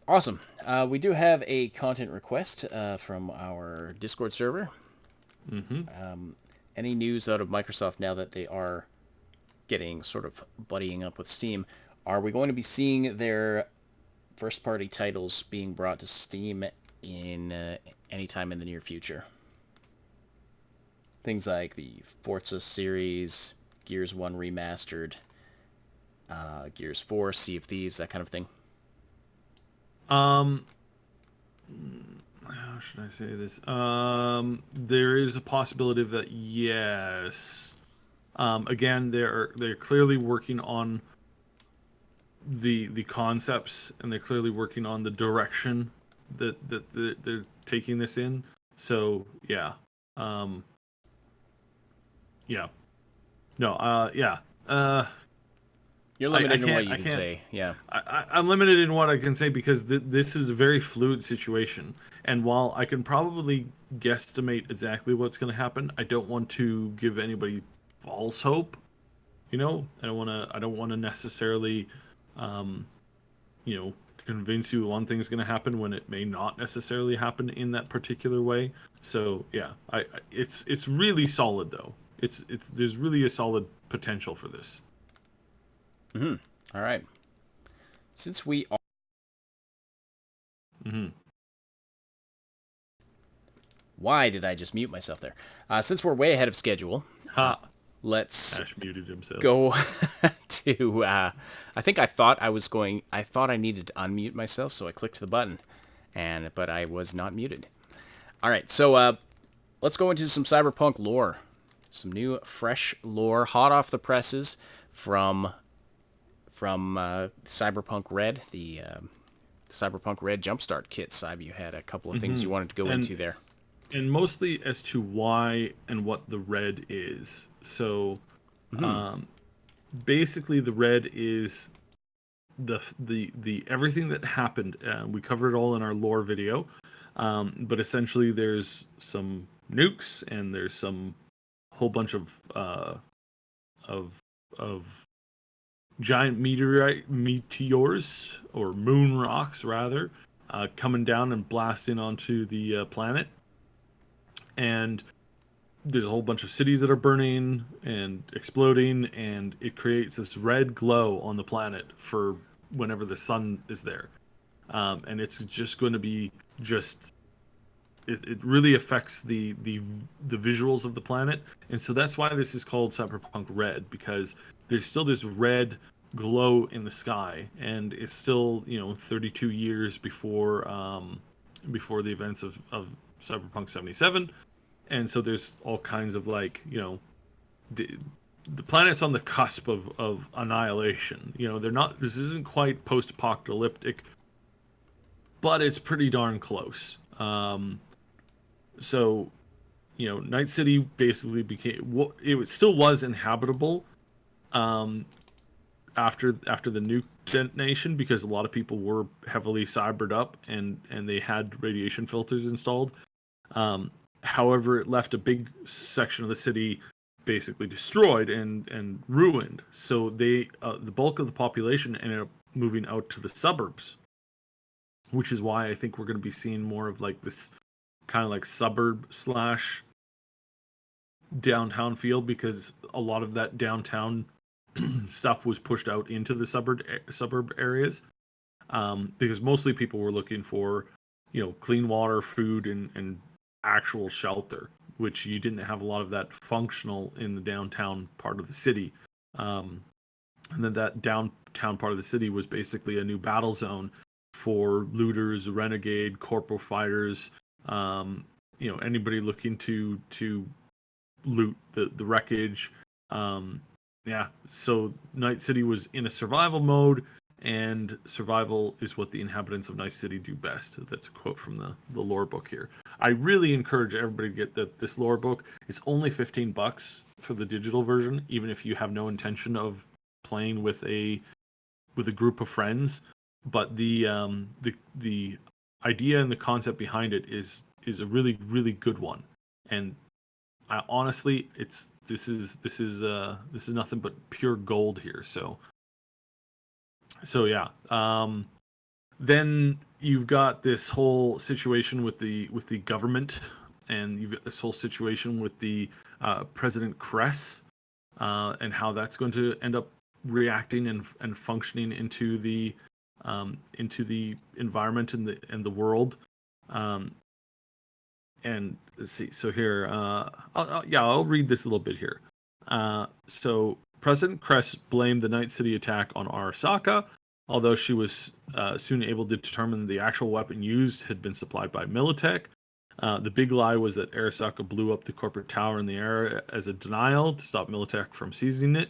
Speaker 2: Awesome. We do have a content request from our Discord server. Any news out of Microsoft now that they are getting sort of buddying up with Steam? Are we going to be seeing their first-party titles being brought to Steam in any time in the near future? Things like the Forza series, Gears 1 Remastered, Gears 4, Sea of Thieves, that kind of thing.
Speaker 3: How should I say this? There is a possibility of that, yes. Again, they're clearly working on the concepts, and they're clearly working on the direction that they're taking this in. So yeah, yeah, no, yeah.
Speaker 2: You're limited in what you can say. Yeah.
Speaker 3: I'm limited in what I can say because this is a very fluid situation. And while I can probably guesstimate exactly what's going to happen, I don't want to give anybody false hope. I don't want to necessarily, convince you one thing's going to happen when it may not necessarily happen in that particular way. So yeah, it's really solid though. There's really a solid potential for this.
Speaker 2: All right. Since we are... Why did I just mute myself there? Since we're way ahead of schedule, let's
Speaker 3: Ash muted himself.
Speaker 2: go to... I thought I needed to unmute myself, so I clicked the button, but I was not muted. All right, so let's go into some Cyberpunk lore. Some new, fresh lore, hot off the presses from Cyberpunk Red, the Cyberpunk Red Jumpstart kit. Cyber, you had a couple of things you wanted to go into there.
Speaker 3: And mostly as to why and what the red is. So basically the red is the everything that happened. We covered it all in our lore video. But essentially there's some nukes and there's some whole bunch of giant meteors or moon rocks rather, coming down and blasting onto the planet, and there's a whole bunch of cities that are burning and exploding, and it creates this red glow on the planet for whenever the sun is there, and it's just going to be it really affects the visuals of the planet, and so that's why this is called Cyberpunk Red, because there's still this red glow in the sky, and it's still 32 years before the events of Cyberpunk 77, and so there's all kinds of the planet's on the cusp of annihilation. This isn't quite post-apocalyptic, but it's pretty darn close. So Night City basically became it still was inhabitable after the nuke detonation, because a lot of people were heavily cybered up and they had radiation filters installed. However, it left a big section of the city basically destroyed and ruined. So the bulk of the population ended up moving out to the suburbs, which is why I think we're going to be seeing more of this kind of suburb / downtown feel, because a lot of that downtown stuff was pushed out into the suburb areas, because mostly people were looking for clean water, food, and actual shelter, which you didn't have a lot of that functional in the downtown part of the city. And then that downtown part of the city was basically a new battle zone for looters, renegade, corporal fighters, anybody looking to loot the wreckage. So Night City was in a survival mode, and survival is what the inhabitants of Night City do best. That's a quote from the lore book here. I really encourage everybody to get this lore book. It's only $15 for the digital version, even if you have no intention of playing with a group of friends. But the idea and the concept behind it is a really, really good one. And I honestly, this is nothing but pure gold here. So yeah. Then you've got this whole situation with the government, and you've got this whole situation with the President Kress, and how that's going to end up reacting and functioning into the environment and the world. And let's see. So here, I'll read this a little bit here. So President Kress blamed the Night City attack on Arasaka, although she was soon able to determine the actual weapon used had been supplied by Militech. The big lie was that Arasaka blew up the corporate tower in the air as a denial to stop Militech from seizing it.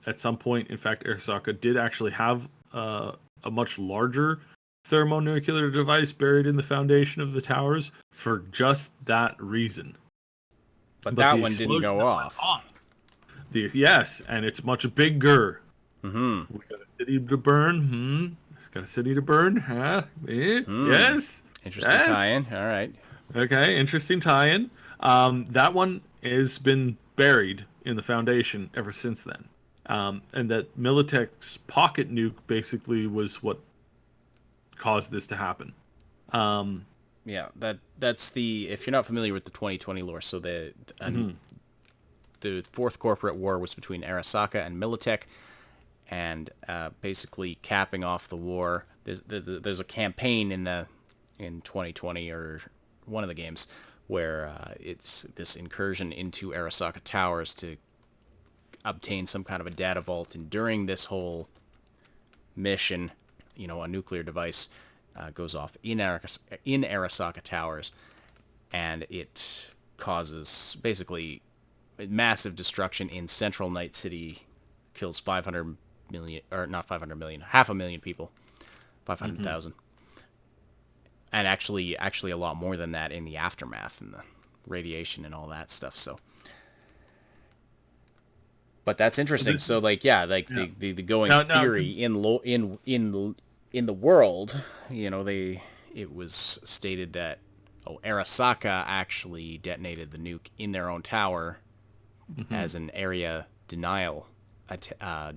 Speaker 3: At some point, in fact, Arasaka did actually have a much larger thermonuclear device buried in the foundation of the towers for just that reason.
Speaker 2: But that one didn't go off.
Speaker 3: Yes, and it's much bigger.
Speaker 2: Mm-hmm.
Speaker 3: We got a city to burn. Got a city to burn. Huh? Yes.
Speaker 2: Interesting tie-in. All right.
Speaker 3: Okay, interesting tie-in. That one has been buried in the foundation ever since then. And that Militech's pocket nuke basically was what caused this to happen.
Speaker 2: Yeah, that's the, if you're not familiar with the 2020 lore, so the fourth corporate war was between Arasaka and Militech, and basically capping off the war. There's a campaign in 2020 or one of the games where it's this incursion into Arasaka Towers to obtain some kind of a data vault, and during this whole mission, a nuclear device goes off in Arasaka Towers, and it causes basically massive destruction in central Night City, kills 500 million, or not 500 million, 500,000 people, 500,000. And actually a lot more than that in the aftermath and the radiation and all that stuff. So, but that's interesting. So the going theory in the world, it was stated that Arasaka actually detonated the nuke in their own tower as an area denial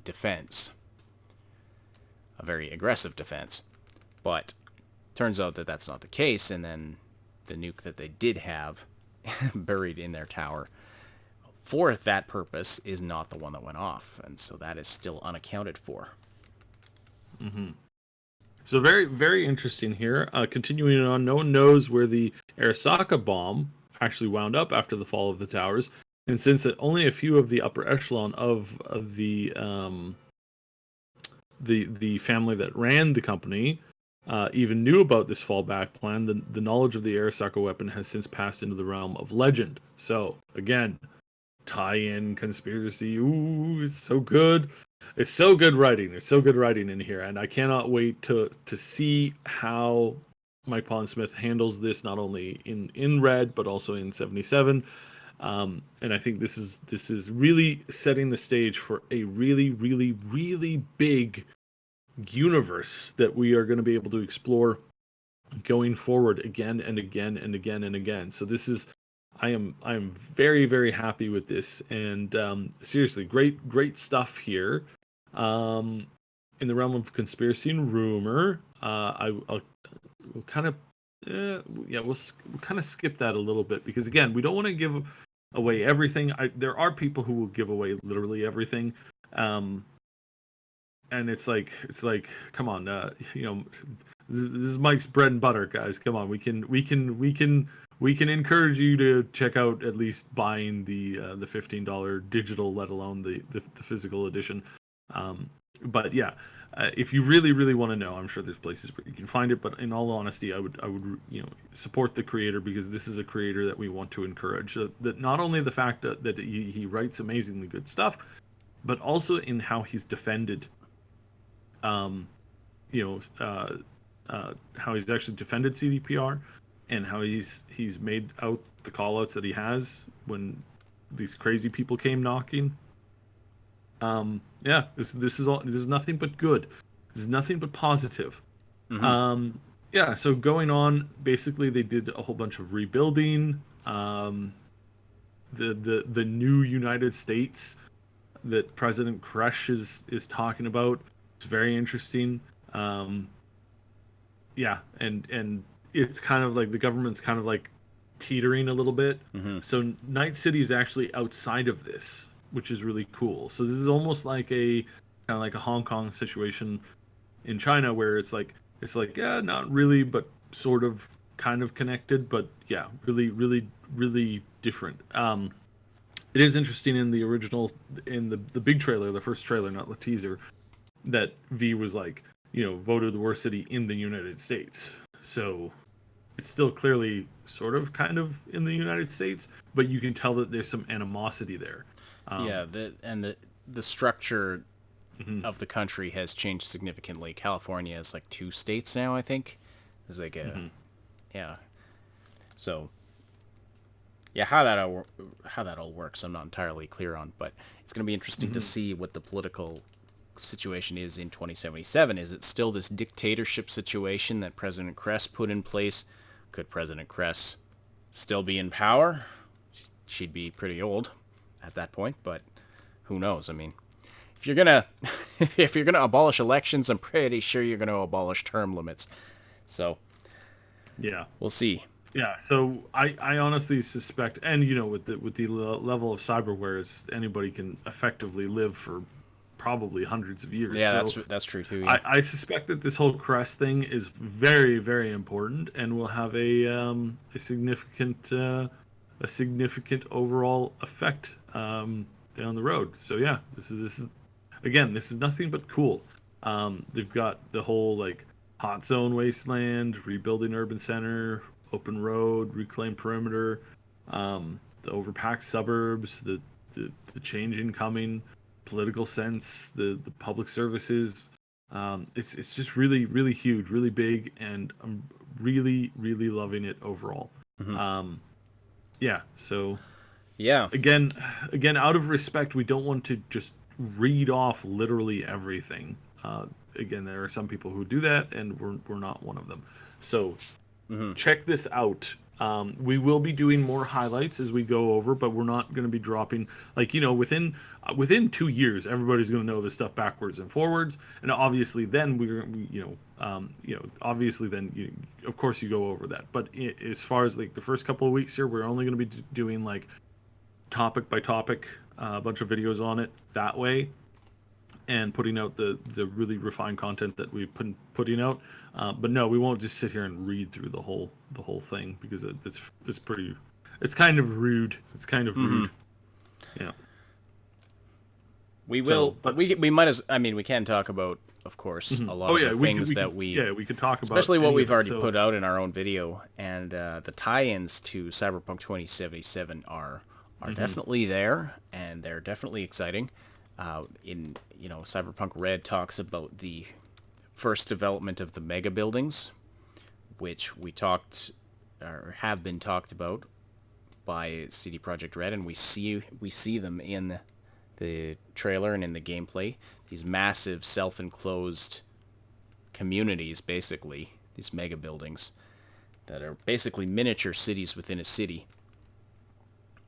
Speaker 2: defense, a very aggressive defense. But turns out that that's not the case, and then the nuke that they did have buried in their tower for that purpose is not the one that went off, and so that is still unaccounted for.
Speaker 3: So very, very interesting here. Continuing on, no one knows where the Arasaka bomb actually wound up after the fall of the towers, and since only a few of the upper echelon of the family that ran the company even knew about this fallback plan, the knowledge of the Arasaka weapon has since passed into the realm of legend. So again, tie-in conspiracy. Ooh, it's so good. It's so good writing. It's so good writing in here, and I cannot wait to see how Mike Pondsmith handles this, not only in Red but also in 77. And I think this is really setting the stage for a really, really, really big universe that we are going to be able to explore going forward again and again and again and again. So this is, I am very, very happy with this, and seriously, great stuff here. In the realm of conspiracy and rumor, we'll kind of skip that a little bit, because again, we don't want to give away everything. There are people who will give away literally everything, and it's like, come on, this is Mike's bread and butter, guys. Come on, we can encourage you to check out at least buying the $15 digital, let alone the physical edition. But yeah, if you really, really want to know, I'm sure there's places where you can find it. But in all honesty, I would support the creator, because this is a creator that we want to encourage. That not only the fact that he writes amazingly good stuff, but also in how he's defended, how he's actually defended CDPR, and how he's made out the callouts that he has when these crazy people came knocking. Yeah, this is nothing but good. This is nothing but positive. Yeah, so going on, basically they did a whole bunch of rebuilding. The new United States that President Kresh is talking about. It's very interesting. Yeah, and it's kind of like the government's kind of like teetering a little bit. So Night City is actually outside of this, which is really cool. So this is almost like kind of like a Hong Kong situation in China, where it's like yeah, not really, but sort of kind of connected, but yeah, really, really, really different. It is interesting in the original, in the big trailer, the first trailer, not the teaser, that V was like, voted the worst city in the United States. So it's still clearly sort of kind of in the United States, but you can tell that there's some animosity there.
Speaker 2: Yeah, the structure of the country has changed significantly. California is like 2 states now, I think. It's like yeah. So yeah, how that all works, I'm not entirely clear on, but it's going to be interesting to see what the political situation is in 2077. Is it still this dictatorship situation that President Kress put in place? Could President Kress still be in power? She'd be pretty old at that point, but who knows? I mean, if you're gonna abolish elections, I'm pretty sure you're gonna abolish term limits. So
Speaker 3: Yeah,
Speaker 2: we'll see.
Speaker 3: yeah. So I honestly suspect, and with the level of cyberware, anybody can effectively live for probably hundreds of years.
Speaker 2: Yeah,
Speaker 3: so
Speaker 2: that's true too. Yeah.
Speaker 3: I suspect that this whole crest thing is very, very important and will have a significant overall effect down the road. So yeah, this is again, this is nothing but cool. They've got the whole like hot zone wasteland, rebuilding urban center, open road, reclaimed perimeter, the overpacked suburbs, the change incoming, political sense, the public services. It's just really, really huge, really big, and I'm really, really loving it overall. Yeah, so
Speaker 2: Yeah.
Speaker 3: again, out of respect, we don't want to just read off literally everything. Again, there are some people who do that, and we're not one of them. So check this out. We will be doing more highlights as we go over, but we're not going to be dropping within 2 years. Everybody's going to know this stuff backwards and forwards, and obviously then of course you go over that. But as far as like the first couple of weeks here, we're only going to be doing like topic by topic, a bunch of videos on it that way, and putting out the really refined content that we've been putting out. But no, we won't just sit here and read through the whole thing, because it's pretty. It's kind of rude. It's kind of rude. Yeah.
Speaker 2: We will, but we might as. I mean, we can talk about, of course, a lot of the things
Speaker 3: we could talk about,
Speaker 2: especially what we've already put out in our own video, and the tie-ins to Cyberpunk 2077 are definitely there, and they're definitely exciting. Cyberpunk Red talks about the first development of the mega buildings, which we talked or have been talked about by CD Projekt Red, and we see them in the trailer and in the gameplay. These massive self-enclosed communities, basically, these mega buildings that are basically miniature cities within a city.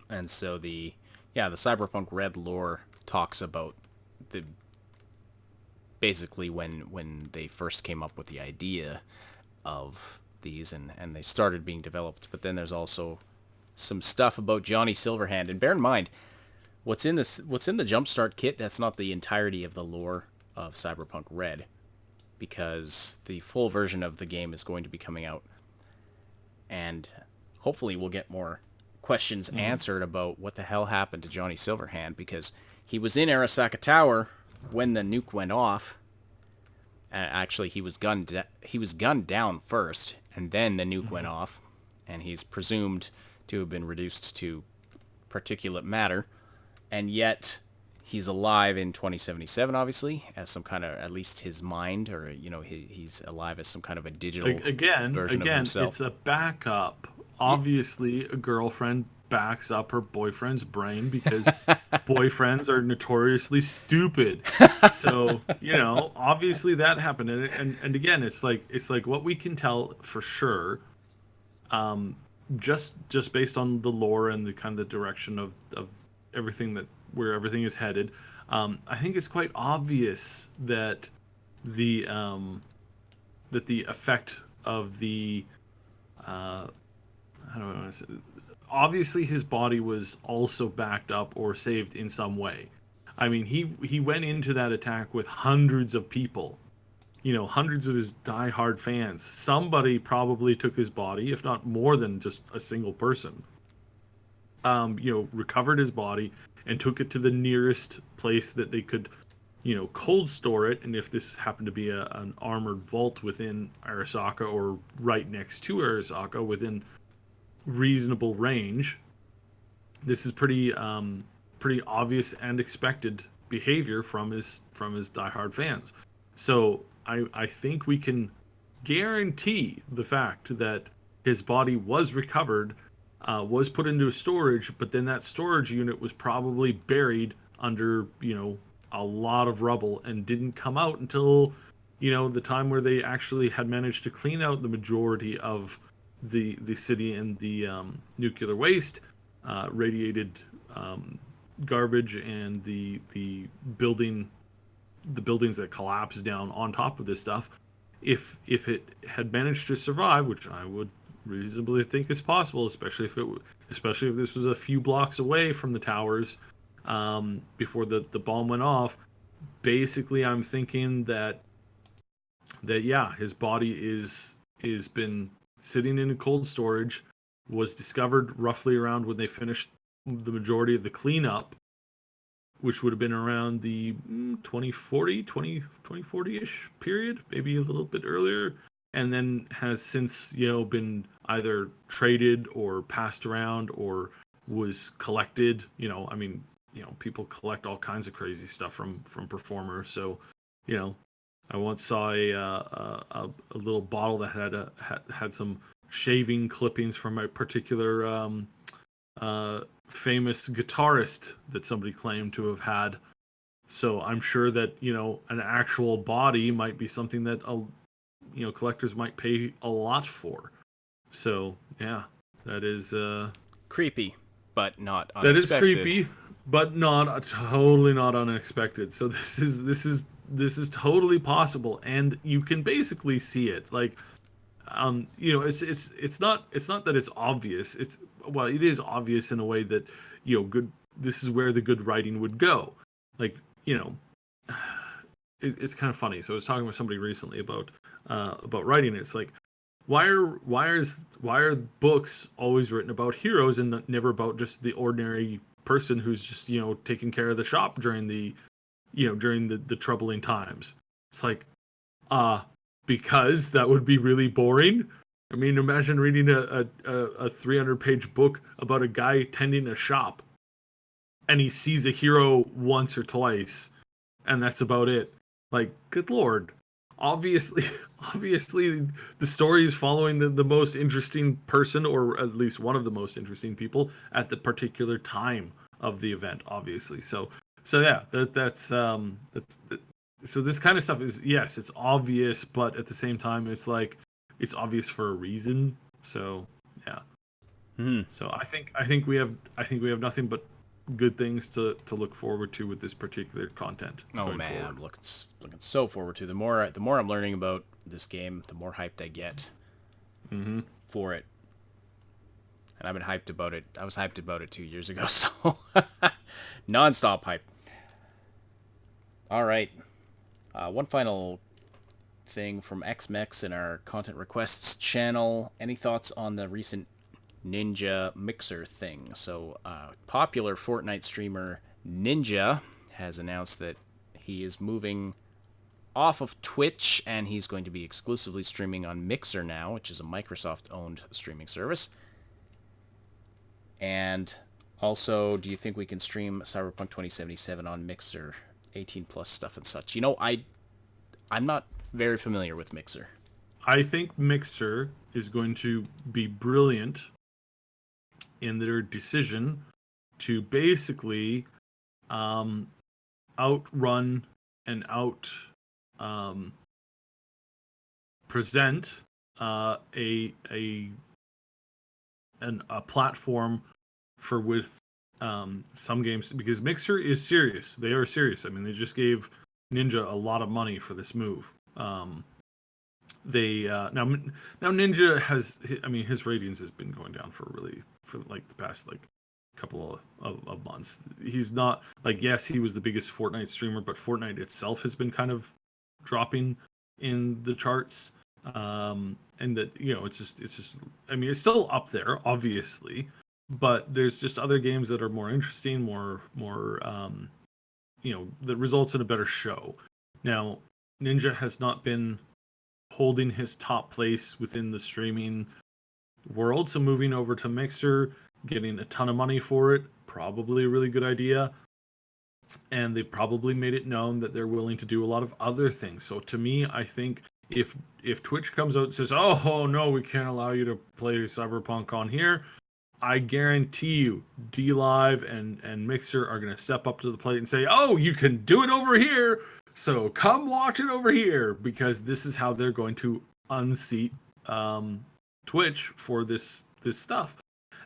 Speaker 2: And so the Cyberpunk Red lore talks about basically when they first came up with the idea of these and they started being developed. But then there's also some stuff about Johnny Silverhand. And bear in mind, what's in the Jumpstart kit, that's not the entirety of the lore of Cyberpunk Red, because the full version of the game is going to be coming out. And hopefully we'll get more questions answered about what the hell happened to Johnny Silverhand, because he was in Arasaka Tower when the nuke went off. Actually, he was gunned down first, and then the nuke went off, and he's presumed to have been reduced to particulate matter, and yet he's alive in 2077, obviously, as some kind of, at least his mind, or he's alive as some kind of a digital version of himself.
Speaker 3: It's a backup. Obviously, a girlfriend backs up her boyfriend's brain because boyfriends are notoriously stupid. So obviously that happened, and again, it's like what we can tell for sure, just based on the lore and the kind of the direction of everything, where everything is headed. I think it's quite obvious that the effect of the I don't know. Obviously, his body was also backed up or saved in some way. I mean, he went into that attack with hundreds of people, hundreds of his diehard fans. Somebody probably took his body, if not more than just a single person. Recovered his body and took it to the nearest place that they could, cold store it. And if this happened to be an armored vault within Arasaka or right next to Arasaka within reasonable range, this is pretty obvious and expected behavior from his diehard fans. So I think we can guarantee the fact that his body was recovered, was put into storage, but then that storage unit was probably buried under a lot of rubble and didn't come out until the time where they actually had managed to clean out the majority of the city and the nuclear waste, radiated garbage, and the buildings that collapsed down on top of this stuff. If it had managed to survive, which I would reasonably think is possible, especially if this was a few blocks away from the towers, before the bomb went off. Basically, I'm thinking that yeah, his body is been sitting in a cold storage, was discovered roughly around when they finished the majority of the cleanup, which would have been around the 2040-ish period, maybe a little bit earlier, and then has since been either traded or passed around or was collected. People collect all kinds of crazy stuff from performers. So I once saw a little bottle that had some shaving clippings from a particular famous guitarist that somebody claimed to have had. So I'm sure that an actual body might be something that collectors might pay a lot for. So yeah, that is
Speaker 2: creepy, but not unexpected.
Speaker 3: That is creepy, but totally not unexpected. So this is totally possible, and you can basically see it. Like, it's not that it's obvious. It is obvious in a way that good. This is where the good writing would go. Like, it's kind of funny. So I was talking with somebody recently about writing. It's like, why are books always written about heroes and never about just the ordinary person who's just taking care of the shop during the troubling times? It's like, because that would be really boring. I mean, imagine reading a 300-page book about a guy tending a shop, and he sees a hero once or twice, and that's about it. Like, good lord. Obviously, the story is following the most interesting person, or at least one of the most interesting people at the particular time of the event. Obviously, so yeah, that's so this kind of stuff is, yes, it's obvious, but at the same time, it's like it's obvious for a reason. So yeah. So I think we have nothing but good things to look forward to with this particular content.
Speaker 2: Oh man, I'm looking so forward to. The more I'm learning about this game, the more hyped I get for it. And I've been hyped about it. I was hyped about it 2 years ago, so non-stop hype. All right, one final thing from XMEX in our content requests channel. Any thoughts on the recent Ninja Mixer thing? So popular Fortnite streamer Ninja has announced that he is moving off of Twitch and he's going to be exclusively streaming on Mixer now, which is a Microsoft-owned streaming service. And Also, do you think we can stream Cyberpunk 2077 on Mixer, 18 plus stuff and such? I'm not very familiar with Mixer.
Speaker 3: I think Mixer is going to be brilliant in their decision to basically outrun and present a platform for with some games, because Mixer is serious. They are serious. I mean, they just gave Ninja a lot of money for this move. They now Ninja has, I mean, his ratings has been going down for like the past like couple of months. He's not like, yes, he was the biggest Fortnite streamer, but Fortnite itself has been kind of dropping in the charts. And that, you know, it's just I mean, it's still up there obviously, but there's just other games that are more interesting, more you know, that results in a better show. Now, Ninja has not been holding his top place within the streaming world, so moving over to Mixer, getting a ton of money for it, probably a really good idea. And they've probably made it known that they're willing to do a lot of other things. So to me, I think if Twitch comes out and says, oh no, we can't allow you to play Cyberpunk on here, I guarantee you DLive and Mixer are going to step up to the plate and say, oh, you can do it over here, so come watch it over here, because this is how they're going to unseat Twitch for this stuff.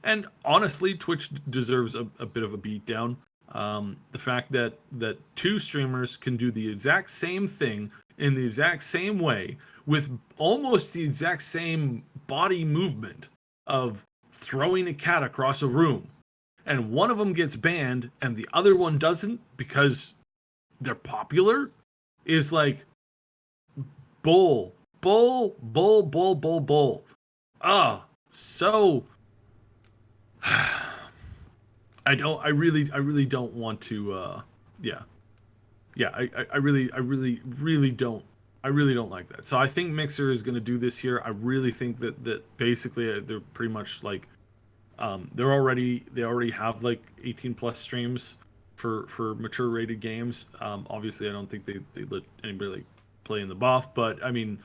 Speaker 3: And honestly, Twitch deserves a bit of a beatdown. The fact that two streamers can do the exact same thing in the exact same way with almost the exact same body movement of throwing a cat across a room, and one of them gets banned and the other one doesn't because they're popular, is like bull. So I really don't want to I really don't like that. So I think Mixer is going to do this here. I really think that basically they're pretty much like they already have like 18 plus streams for mature rated games. Obviously I don't think they let anybody like play in the buff, but I mean,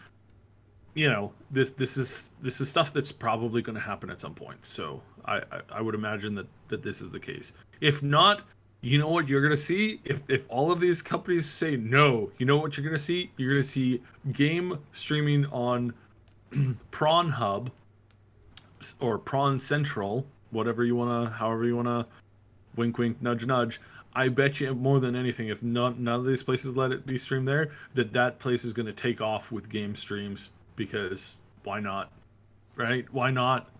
Speaker 3: you know, this is stuff that's probably going to happen at some point. So I would imagine that this is the case. If not, you know what you're going to see? If all of these companies say no, you know what you're going to see? You're going to see game streaming on Prawn Hub or Prawn Central, however you want to, wink wink, nudge nudge. I bet you more than anything, if none of these places let it be streamed there, that place is going to take off with game streams, because why not? Right? Why not?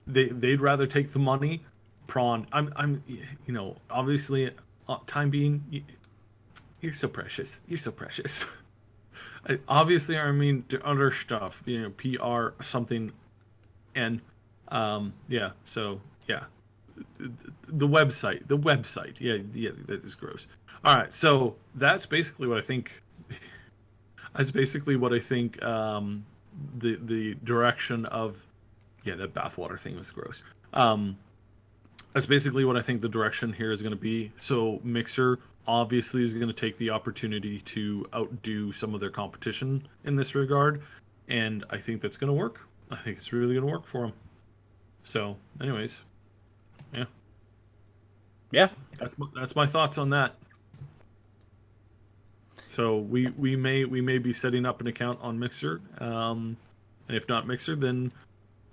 Speaker 3: They'd rather take the money. Prawn, I'm you know, obviously time being, you're so precious. Obviously, I mean, the other stuff, you know, PR something, and yeah, so yeah, the website, yeah, that is gross. All right, so that's basically what I think. That's basically what I think. The direction of, yeah, that bathwater thing was gross. That's basically what I think the direction here is going to be. So Mixer obviously is going to take the opportunity to outdo some of their competition in this regard, and I think that's going to work. I think it's really going to work for them. So, anyways,
Speaker 2: Yeah.
Speaker 3: That's my thoughts on that. So we may be setting up an account on Mixer, and if not Mixer, then,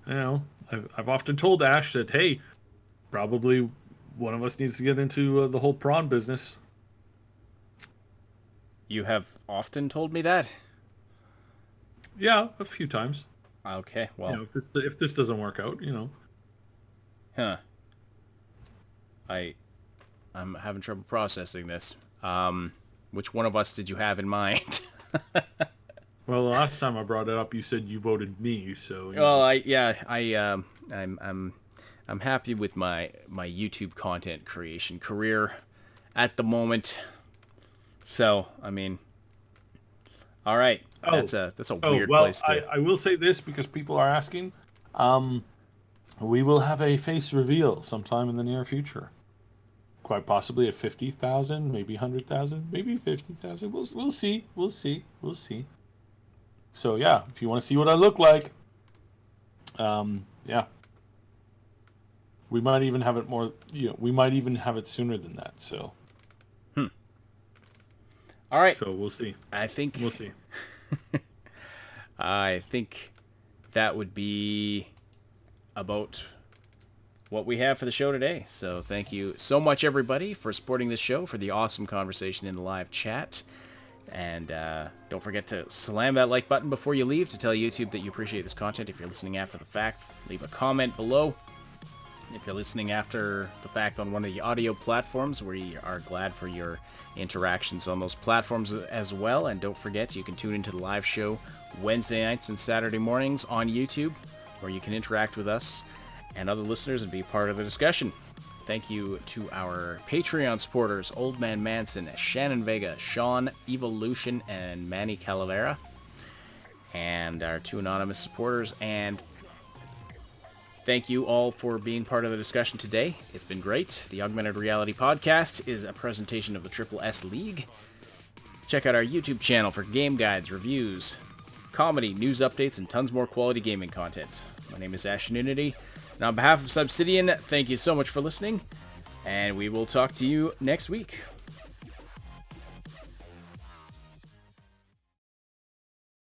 Speaker 3: you know, I've often told Ash that, hey, probably one of us needs to get into the whole prawn business.
Speaker 2: You have often told me that?
Speaker 3: Yeah, a few times.
Speaker 2: Okay, well.
Speaker 3: You know, if this doesn't work out, you know.
Speaker 2: Huh. I'm having trouble processing this. Which one of us did you have in mind?
Speaker 3: Well, the last time I brought it up, you said you voted me, so.
Speaker 2: Well, I'm happy with my YouTube content creation career at the moment. So, I mean, all right, that's a weird place to.
Speaker 3: I will say this because people are asking. we will have a face reveal sometime in the near future. Quite possibly at 50,000, maybe 100,000, maybe 50,000. We'll see. We'll see. So yeah, if you want to see what I look like, yeah, we might even have it more. We might even have it sooner than that. So.
Speaker 2: All right.
Speaker 3: So we'll see.
Speaker 2: We'll see. I think that would be about what we have for the show today. So thank you so much, everybody, for supporting this show, for the awesome conversation in the live chat. And don't forget to slam that like button before you leave to tell YouTube that you appreciate this content. If you're listening after the fact, leave a comment below. If you're listening after the fact on one of the audio platforms, we are glad for your interactions on those platforms as well. And don't forget, you can tune into the live show Wednesday nights and Saturday mornings on YouTube, where you can interact with us and other listeners and be part of the discussion. Thank you to our Patreon supporters, Old Man Manson, Shannon Vega, Sean Evolution, and Manny Calavera. And our 2 anonymous supporters. And thank you all for being part of the discussion today. It's been great. The Augmented Reality Podcast is a presentation of the Triple S League. Check out our YouTube channel for game guides, reviews, comedy, news updates, and tons more quality gaming content. My name is Ashton Unity, and on behalf of Subsidian, thank you so much for listening, and we will talk to you next week.